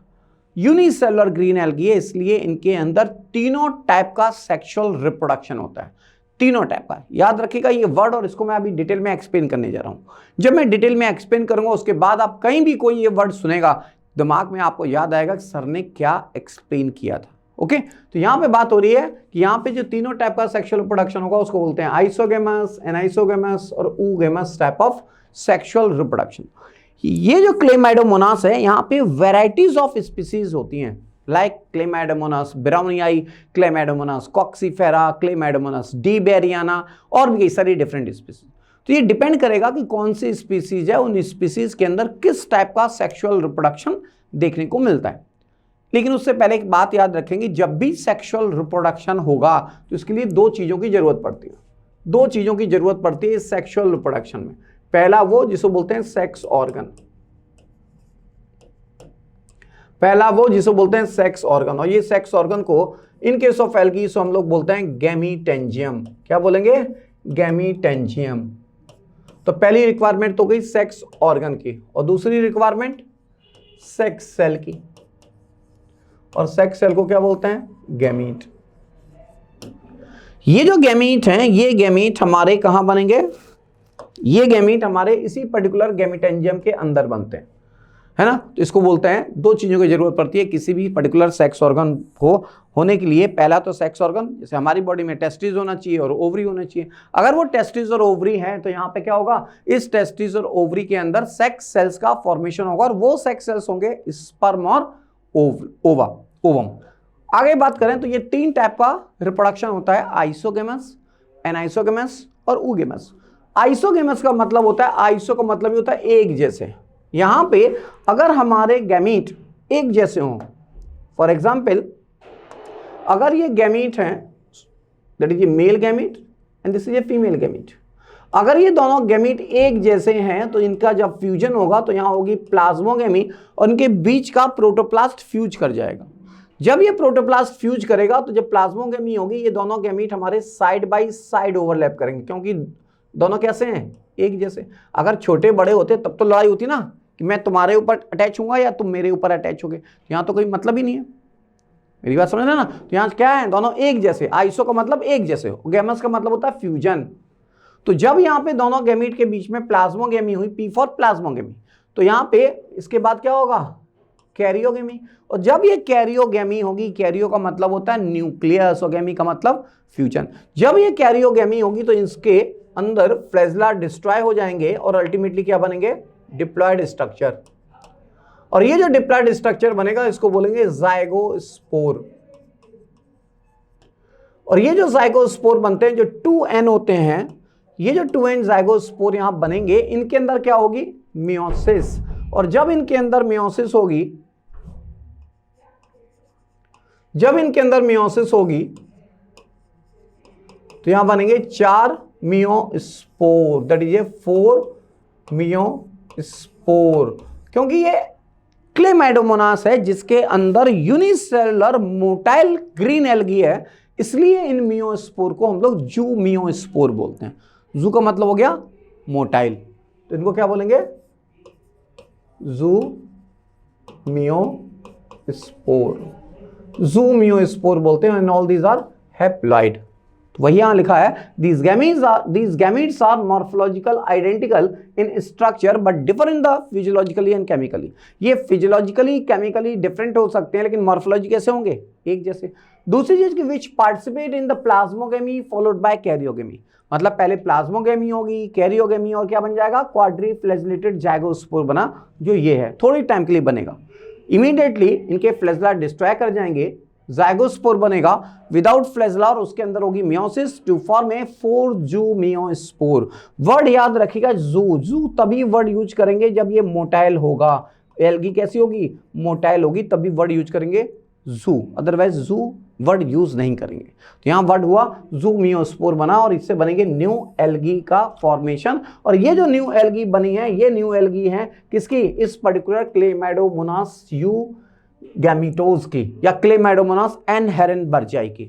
unicellular green algae है, इसलिए इनके अंदर तीनों टाइप का सेक्सुअल रिप्रोडक्शन होता है, तीनों टाइप का। याद रखिएगा ये वर्ड, और इसको मैं अभी डिटेल में एक्सप्लेन करने जा रहा हूं। जब मैं डिटेल में एक्सप्लेन करूंगा उसके बाद आप कहीं भी कोई ये वर्ड सुनेगा, दिमाग में आपको याद आएगा कि सर ने क्या एक्सप्लेन किया था। ओके, तो यहां पे बात हो रही है कि यहां पे जो तीनों टाइप का सेक्सुअल रिप्रोडक्शन होगा उसको बोलते हैं आइसोगेमस, एनाइसोगेमस और oogamous type of sexual reproduction. ये जो क्लेमाइडोमोनास है यहाँ पे वेराइटीज ऑफ स्पीसीज होती हैं, लाइक क्लेमाइडोमोनास ब्राउनियाई, क्लेमाइडोमोनास कॉक्सीफेरा, क्लेमाइडोमोनास डीबेरियाना और भी कई सारी डिफरेंट स्पीसीज। तो ये डिपेंड करेगा कि कौन सी स्पीसीज है, उन स्पीसीज के अंदर किस टाइप का सेक्सुअल रिप्रोडक्शन देखने को मिलता है। लेकिन उससे पहले एक बात याद रखेंगे, जब भी सेक्सुअल रिप्रोडक्शन होगा तो इसके लिए 2 चीजों की जरूरत पड़ती है। 2 चीजों की जरूरत पड़ती है सेक्सुअल रिप्रोडक्शन में। पहला वो जिसको बोलते हैं सेक्स ऑर्गन, पहला वो जिसको बोलते हैं सेक्स ऑर्गन, और ये सेक्स ऑर्गन को इन केस ऑफ एल्गी हम लोग बोलते हैं गैमीटेंजियम। क्या बोलेंगे? गैमीटेंजियम। तो पहली रिक्वायरमेंट तो गई सेक्स ऑर्गन की, और दूसरी रिक्वायरमेंट सेक्स सेल की, और सेक्स सेल को क्या बोलते हैं? गैमीट। ये जो गैमीट हैं, ये गैमीट हमारे कहां बनेंगे? ये गैमीट हमारे इसी पर्टिकुलर गैमीटेंजियम के अंदर बनते हैं, है ना। तो इसको बोलते हैं, 2 चीजों की जरूरत पड़ती है किसी भी पर्टिकुलर सेक्स ऑर्गन को होने के लिए। पहला तो सेक्स ऑर्गन, जैसे हमारी बॉडी में टेस्टिस होना चाहिए और ओवरी होना चाहिए। अगर वो टेस्टिस और ओवरी है तो यहाँ पे क्या होगा, इस टेस्टिस और ओवरी के अंदर सेक्स सेल्स का फॉर्मेशन होगा, और वो सेक्स सेल्स होंगे स्पर्म और ओवम। आगे बात करें तो ये 3 टाइप का रिप्रोडक्शन होता है, आइसोगेमस, एनाइसोगेमस और ऊगेमस। आइसोगेमस का मतलब होता है, आइसो का मतलब ये होता है एक जैसे। यहां पे अगर हमारे गैमीट एक जैसे हों, फॉर एग्जाम्पल अगर ये गैमीट हैं, that is A male gamete and this is a female gamete, अगर ये दोनों गैमीट एक जैसे हैं तो इनका जब फ्यूजन होगा तो यहां होगी प्लाज्मोगेमी, और इनके बीच का प्रोटोप्लास्ट फ्यूज कर जाएगा। जब ये प्रोटोप्लास्ट फ्यूज करेगा तो जब प्लाज्मोगेमी होगी, ये दोनों गैमीट हमारे साइड बाय साइड ओवरलैप करेंगे, क्योंकि दोनों कैसे हैं? एक जैसे। अगर छोटे बड़े होते तब तो लड़ाई होती ना, कि मैं तुम्हारे ऊपर अटैच होऊंगा या तुम मेरे ऊपर अटैच होगे। यहाँ तो कोई मतलब ही नहीं है, मेरी बात समझ रहे ना। तो यहाँ क्या है, दोनों एक जैसे। आइसो का मतलब एक जैसे हो, गैमस का मतलब होता है फ्यूजन। तो जब यहाँ पे दोनों गैमीट के बीच में प्लाज्मोगेमी हुई, पी फॉर प्लाज्मोगेमी, तो यहाँ पे इसके बाद क्या होगा? कैरियोगेमी। और जब ये कैरियोगेमी होगी, कैरियो का मतलब होता है न्यूक्लियस और गेमी का मतलब फ्यूजन, जब ये कैरियोगेमी होगी तो इसके अंदर फ्लैजेला डिस्ट्रॉय हो जाएंगे और अल्टीमेटली क्या बनेंगे, डिप्लॉयड स्ट्रक्चर। और ये जो डिप्लॉयड स्ट्रक्चर बनेगा इसको बोलेंगे जाइगोस्पोर। और ये जो जाइगोस्पोर बनते हैं, जो 2n होते हैं, ये जो 2n जाइगोस्पोर यहां बनेंगे, इनके अंदर क्या होगी, मियोसिस। और जब इनके अंदर मियोसिस होगी, जब इनके अंदर मियोसिस होगी तो यहां बनेंगे 4 मियोस्पोर, दैट इज ए 4 मियोस्पोर। क्योंकि ये क्लेमैडोमोनास है जिसके अंदर यूनिसेलुलर मोटाइल ग्रीन एल्गी है, इसलिए इन मियोस्पोर को हम लोग जू मियोस्पोर बोलते हैं। जू का मतलब हो गया मोटाइल, तो इनको क्या बोलेंगे, जू मियोस्पोर, जू मियोस्पोर बोलते हैं। And all these are haploid. तो वही यहां लिखा है, these gametes are morphological identical in structure but differ in the physiologically and chemically। ये फिजियोलॉजिकली केमिकली डिफरेंट हो सकते हैं लेकिन मॉर्फोलॉजी कैसे होंगे, एक जैसे। दूसरी चीज की which participate in the plasmogamy followed by karyogamy, मतलब पहले प्लाज्मोगेमी होगी, कैरियोगेमी, और क्या बन जाएगा, क्वाड्रीफ्लैजेलेटेड जाइगोस्पोर बना, जो ये है, थोड़ी टाइम के लिए बनेगा। इमीडिएटली इनके फ्लैजेला डिस्ट्रॉय कर जाएंगे, जाइगोस्पोर बनेगा विदाउट फ्लैजेला, और उसके अंदर होगी मियोसिस टू फॉर्म ए 4 जू मियोस्पोर। वर्ड याद रखिएगा, जू। जू तभी वर्ड यूज करेंगे जब ये मोटाइल होगा, एल्गी कैसी होगी, मोटाइल होगी, तभी वर्ड यूज करेंगे जू, अदरवाइज जू वर्ड यूज नहीं करेंगे। तो यहां वर्ड हुआ जू मियोस्पोर बना, और इससे बनेंगे न्यू एल्गी का फॉर्मेशन। और ये जो न्यू एल्गी बनी है, ये न्यू एल्गी है किसकी, इस पर्टिकुलर क्लेमैडोमोनास यू गैमीटोज की, या क्लेमैडोमोनास एनहेरेनबर्जियाई की।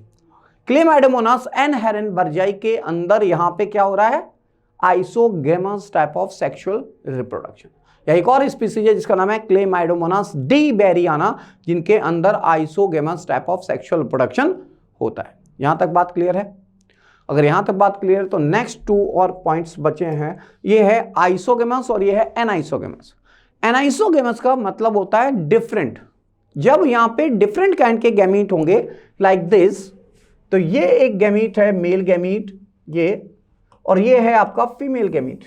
क्लेमैडोमोनास एनहेरेनबर्जियाई के अंदर यहां पे क्या हो रहा है, isogamous type of sexual reproduction. या एक और स्पीसीज है जिसका नाम है क्लेमैडोमोनास डी बेरियाना, जिनके अंदर isogamous type of sexual reproduction होता है। यहां तक बात क्लियर है? अगर यहां तक बात क्लियर है तो नेक्स्ट 2 और पॉइंट्स बचे हैं, ये है आइसोगेमस और ये है एनाइसोगेमस। एनाइसोगेमस का मतलब होता है डिफरेंट। जब यहां पे डिफरेंट काइंड के गैमीट होंगे लाइक दिस, तो ये एक गैमीट है मेल गैमीट, ये, और ये है आपका फीमेल गैमीट।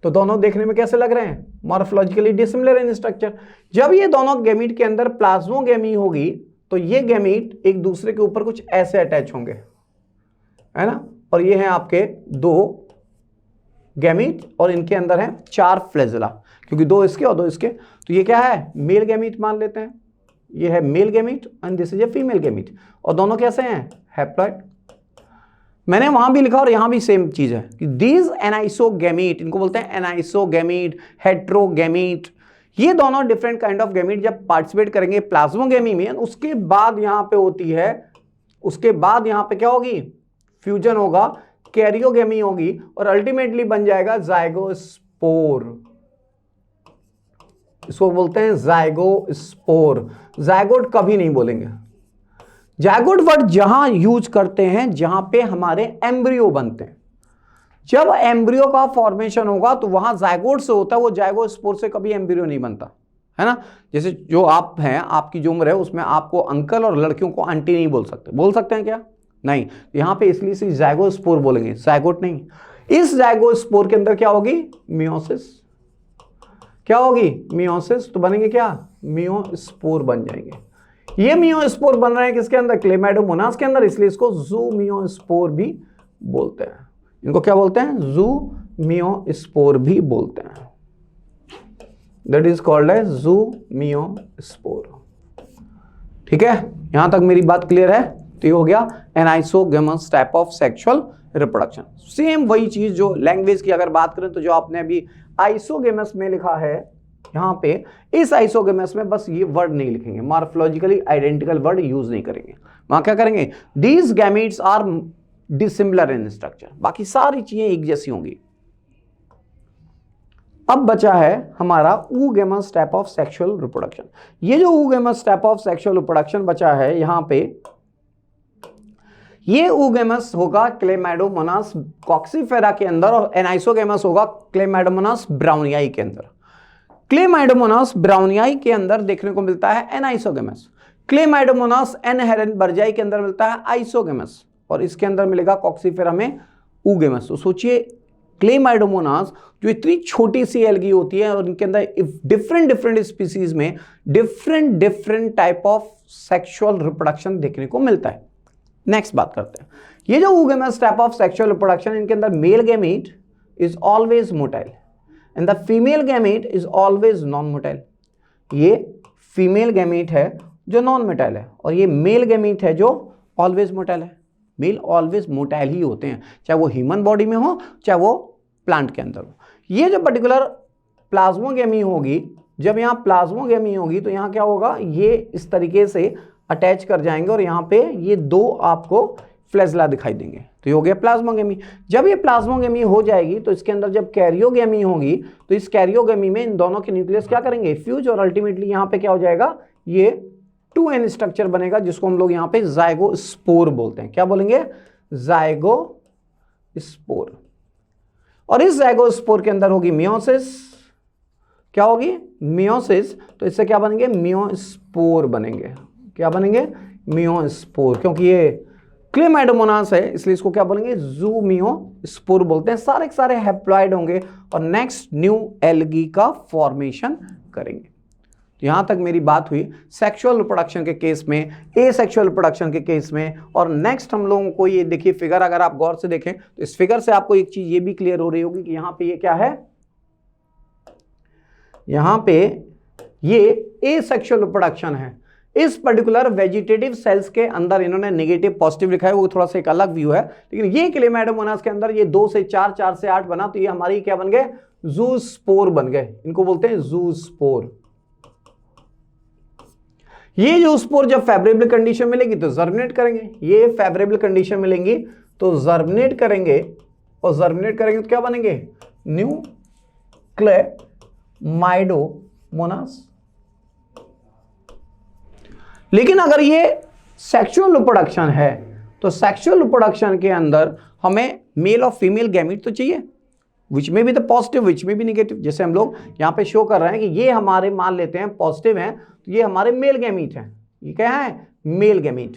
तो दोनों देखने में कैसे लग रहे हैं, मॉर्फोलॉजिकली डिसिमिलर इन स्ट्रक्चर। जब ये दोनों गैमीट के अंदर प्लाज्मोगेमी होगी तो ये गैमीट एक दूसरे के ऊपर कुछ ऐसे अटैच होंगे, है ना, और ये हैं आपके 2 गैमीट, और इनके अंदर हैं 4 फ्लैजेला, क्योंकि 2 इसके और 2 इसके। तो ये क्या है, मेल गैमीट मान लेते हैं, ये है male gamete and this is a female gamete, और दोनों कैसे हैं, हैप्लॉइड। मैंने वहां भी लिखा और यहां भी सेम चीज है कि दीज एनाइसोगैमीट, इनको बोलते हैं एनाइसोगैमीट, हेट्रोगैमीट, ये दोनों डिफरेंट काइंड ऑफ गैमीट जब पार्टिसिपेट करेंगे प्लाज्मोगेमी में, उसके बाद यहां पे होती है, उसके बाद यहां पे क्या होगी, फ्यूजन होगा, कैरियोगेमी होगी, और अल्टीमेटली बन जाएगा जाइगोस्पोर। इसको बोलते हैं जाइगोस्पोर। जाइगोट कभी नहीं बोलेंगे। जाइगोट वर्ड जहां यूज करते हैं जहां पे हमारे एम्ब्रियो बनते हैं। जब एम्ब्रियो का फॉर्मेशन होगा तो वहां जाइगोट से होता है, वो जाइगोस्पोर से कभी एम्ब्रियो नहीं बनता, है ना। जैसे जो आप हैं, आपकी जो उम्र है उसमें आपको अंकल और लड़कियों को आंटी नहीं बोल सकते, बोल सकते हैं क्या, नहीं। यहां पे इसलिए से जाइगोस्पोर बोलेंगे, जाइगोट नहीं। इस जाइगोस्पोर के अंदर क्या होगी, मियोसिस, क्या होगी, मियोसिस, तो बनेंगे क्या, मियोस्पोर बन जाएंगे। ये मियोस्पोर बन रहे हैं किसके अंदर, क्लेमैडोमोनास के अंदर, इसलिए इसको जू मियोस्पोर भी बोलते हैं। इनको क्या बोलते हैं, जू मियोस्पोर भी बोलते हैं, दैट इज कॉल्ड एज जू मियोस्पोर। ठीक है, यहां तक मेरी बात क्लियर है? तो ये हो गया anisogamous type of sexual reproduction. Same वही चीज जो लैंग्वेज की अगर बात करें तो जो आपने अभी आइसोगेमस में लिखा है, यहां पे इस आइसोगेमस में बस ये वर्ड नहीं लिखेंगे, मॉर्फोलॉजिकली आइडेंटिकल वर्ड यूज नहीं करेंगे। वहां क्या करेंगे, these gametes are dissimilar in structure, बाकी सारी चीजें एक जैसी होंगी। अब बचा है हमारा oogamous type of sexual reproduction. ये जो oogamous type of sexual reproduction बचा है यहां पे, ये oogamous होगा क्लेमैडोमोनास कॉक्सीफेरा के अंदर और एनाइसोगेमस होगा क्लेमैडोमोनास ब्राउनियाई के अंदर। क्लेमाइडोमोनास ब्राउनियाई के अंदर देखने को मिलता है एनाइसोगेमस, क्लेमाइडोमोनास एनहेरेंट बर्जाई के अंदर मिलता है आइसोगेमस, और इसके अंदर मिलेगा कॉक्सीफेरा में ऊगेमस। तो सोचिए क्लेमाइडोमोनास जो इतनी छोटी सी एल्गी होती है और इनके अंदर डिफरेंट स्पीसीज में different type of sexual reproduction देखने को मिलता है। नेक्स्ट बात करते हैं, ये जो oogamous type of sexual reproduction, इनके अंदर male gamete is always motile and the female gamete is always non motile. ये फीमेल गैमीट है जो नॉन मोटाइल है और ये मेल गैमीट है जो ऑलवेज मोटाइल है। मेल ऑलवेज मोटाइल ही होते हैं, चाहे वो ह्यूमन बॉडी में हो चाहे वो प्लांट के अंदर हो। ये जो पर्टिकुलर प्लाज्मोगेमी होगी, जब यहाँ प्लाज्मोगेमी होगी तो यहाँ क्या होगा, ये इस तरीके से अटैच कर जाएंगे और यहाँ पे ये दो आपको फ्लैजला दिखाई देंगे, तो ये हो गया प्लाज्मोगेमी। जब ये प्लाज्मोगेमी हो जाएगी तो इसके अंदर जब कैरियोगेमी होगी तो इस कैरियोगेमी में इन दोनों के न्यूक्लियस क्या करेंगे, फ्यूज, और अल्टीमेटली यहाँ पे क्या हो जाएगा, ये 2n स्ट्रक्चर बनेगा जिसको हम लोग यहाँ पे जाइगोस्पोर बोलते हैं। क्या बोलेंगे, जाइगोस्पोर। और इस जाइगोस्पोर के अंदर होगी मियोसिस, क्या होगी, मियोसिस, तो इससे क्या बनेंगे, मियोस्पोर बनेंगे। क्या बनेंगे, मियोस्पोर, क्योंकि ये क्लेमाइडोमोनास है इसलिए इसको क्या बोलेंगे, जूमियोस्पोर बोलते हैं। सारे के सारे हैप्लॉइड होंगे और नेक्स्ट न्यू एल्गी का फॉर्मेशन करेंगे। यहां तक मेरी बात हुई सेक्सुअल रिप्रोडक्शन के केस में, एसेक्सुअल रिप्रोडक्शन के केस में। और नेक्स्ट हम लोगों को ये देखिए फिगर, अगर आप गौर से देखें तो इस फिगर से आपको एक चीज ये भी क्लियर हो रही होगी कि यहाँ पे ये क्या है, यहाँ पे ये एसेक्सुअल रिप्रोडक्शन है। इस पर्टिकुलर वेजिटेटिव सेल्स के अंदर इन्होंने नेगेटिव पॉजिटिव लिखा है, वो थोड़ा सा एक अलग व्यू है, लेकिन ये क्लेमाइडोमोनास के अंदर ये 2 से 4, 4 से 8 बना, तो ये हमारी क्या बन गए, जूस्पोर बन गए। इनको बोलते हैं जूस्पोर। ये जो स्पोर जब फेवरेबल कंडीशन मिलेगी तो जर्मिनेट करेंगे, ये फेवरेबल कंडीशन मिलेंगी तो जर्मिनेट करेंगे, और जर्मिनेट करेंगे तो क्या बनेंगे, न्यू क्लेमाइडोमोनास। लेकिन अगर ये सेक्सुअल रिप्रोडक्शन है तो सेक्सुअल रिप्रोडक्शन के अंदर हमें मेल और फीमेल गैमीट तो चाहिए, विच में भी द पॉजिटिव विच में भी निगेटिव। जैसे हम लोग यहाँ पे शो कर रहे हैं कि ये हमारे मान लेते हैं पॉजिटिव हैं, तो ये हमारे मेल गैमीट हैं, ये क्या है, मेल गैमीट।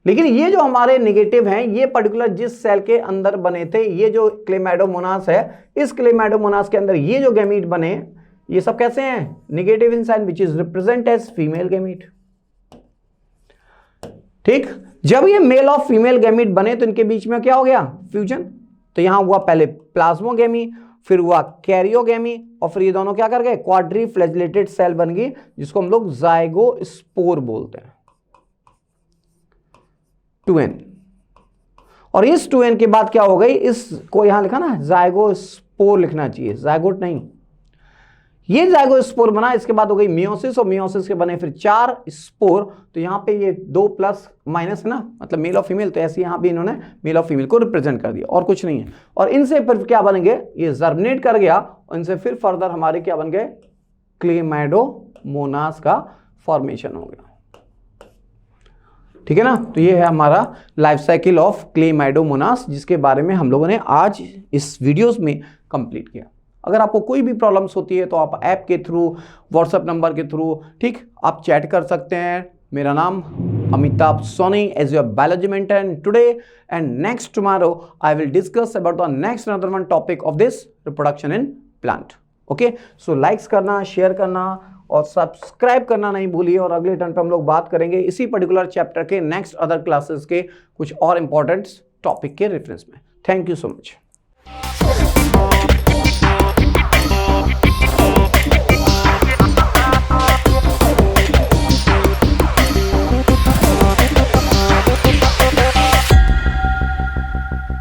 लेकिन ये जो हमारे नेगेटिव हैं, ये पर्टिकुलर जिस सेल के अंदर बने थे, ये जो क्लेमाइडोमोनास है, इस क्लेमाइडोमोनास के अंदर ये जो गैमीट बने, ये सब कैसे हैं, negative in sign which is represent as female gamete. ठीक, जब ये मेल और फीमेल गैमीट बने तो इनके बीच में क्या हो गया, फ्यूजन। तो यहां हुआ पहले प्लाज्मोगेमी, फिर हुआ कैरियोगेमी, और फिर ये दोनों क्या कर गए, क्वाड्री फ्लैजिलेटेड सेल बन गई जिसको हम लोग जाइगोस्पोर बोलते हैं, 2n। और इस 2n के बाद क्या हो गई, इसको यहां लिखा ना जाइगोस्पोर लिखना चाहिए, जाइगोट नहीं। ये जाइगोस्पोर बना, इसके बाद हो गई मियोसिस, और मियोसिस के बने फिर 4 स्पोर। तो यहाँ पे ये 2 प्लस माइनस है ना, मतलब मेल और फीमेल, तो ऐसे यहाँ भी इन्होंने मेल और फीमेल को रिप्रेजेंट कर दिया और कुछ नहीं है। और इनसे फिर क्या बनेंगे, ये जर्मिनेट कर गया और इनसे फिर फर्दर हमारे क्या बन गए, क्लेमाइडोमोनास का फॉर्मेशन हो गया। ठीक है ना, तो ये है हमारा लाइफ साइकिल ऑफ क्लेमाइडोमोनास, जिसके बारे में हम लोगों ने आज इस वीडियोस में कंप्लीट किया। अगर आपको कोई भी प्रॉब्लम्स होती है तो आप ऐप के थ्रू, व्हाट्सएप नंबर के थ्रू, ठीक, आप चैट कर सकते हैं। मेरा नाम Amitabh Soni as your biology mentor today and next tomorrow I will discuss about the next another one topic of this reproduction in plant. Okay, so likes करना, शेयर करना और सब्सक्राइब करना नहीं भूलिए। और अगले टर्न पे हम लोग बात करेंगे इसी पर्टिकुलर चैप्टर के नेक्स्ट अदर क्लासेस के कुछ और इंपॉर्टेंट टॉपिक के रेफरेंस में। Thank you so much.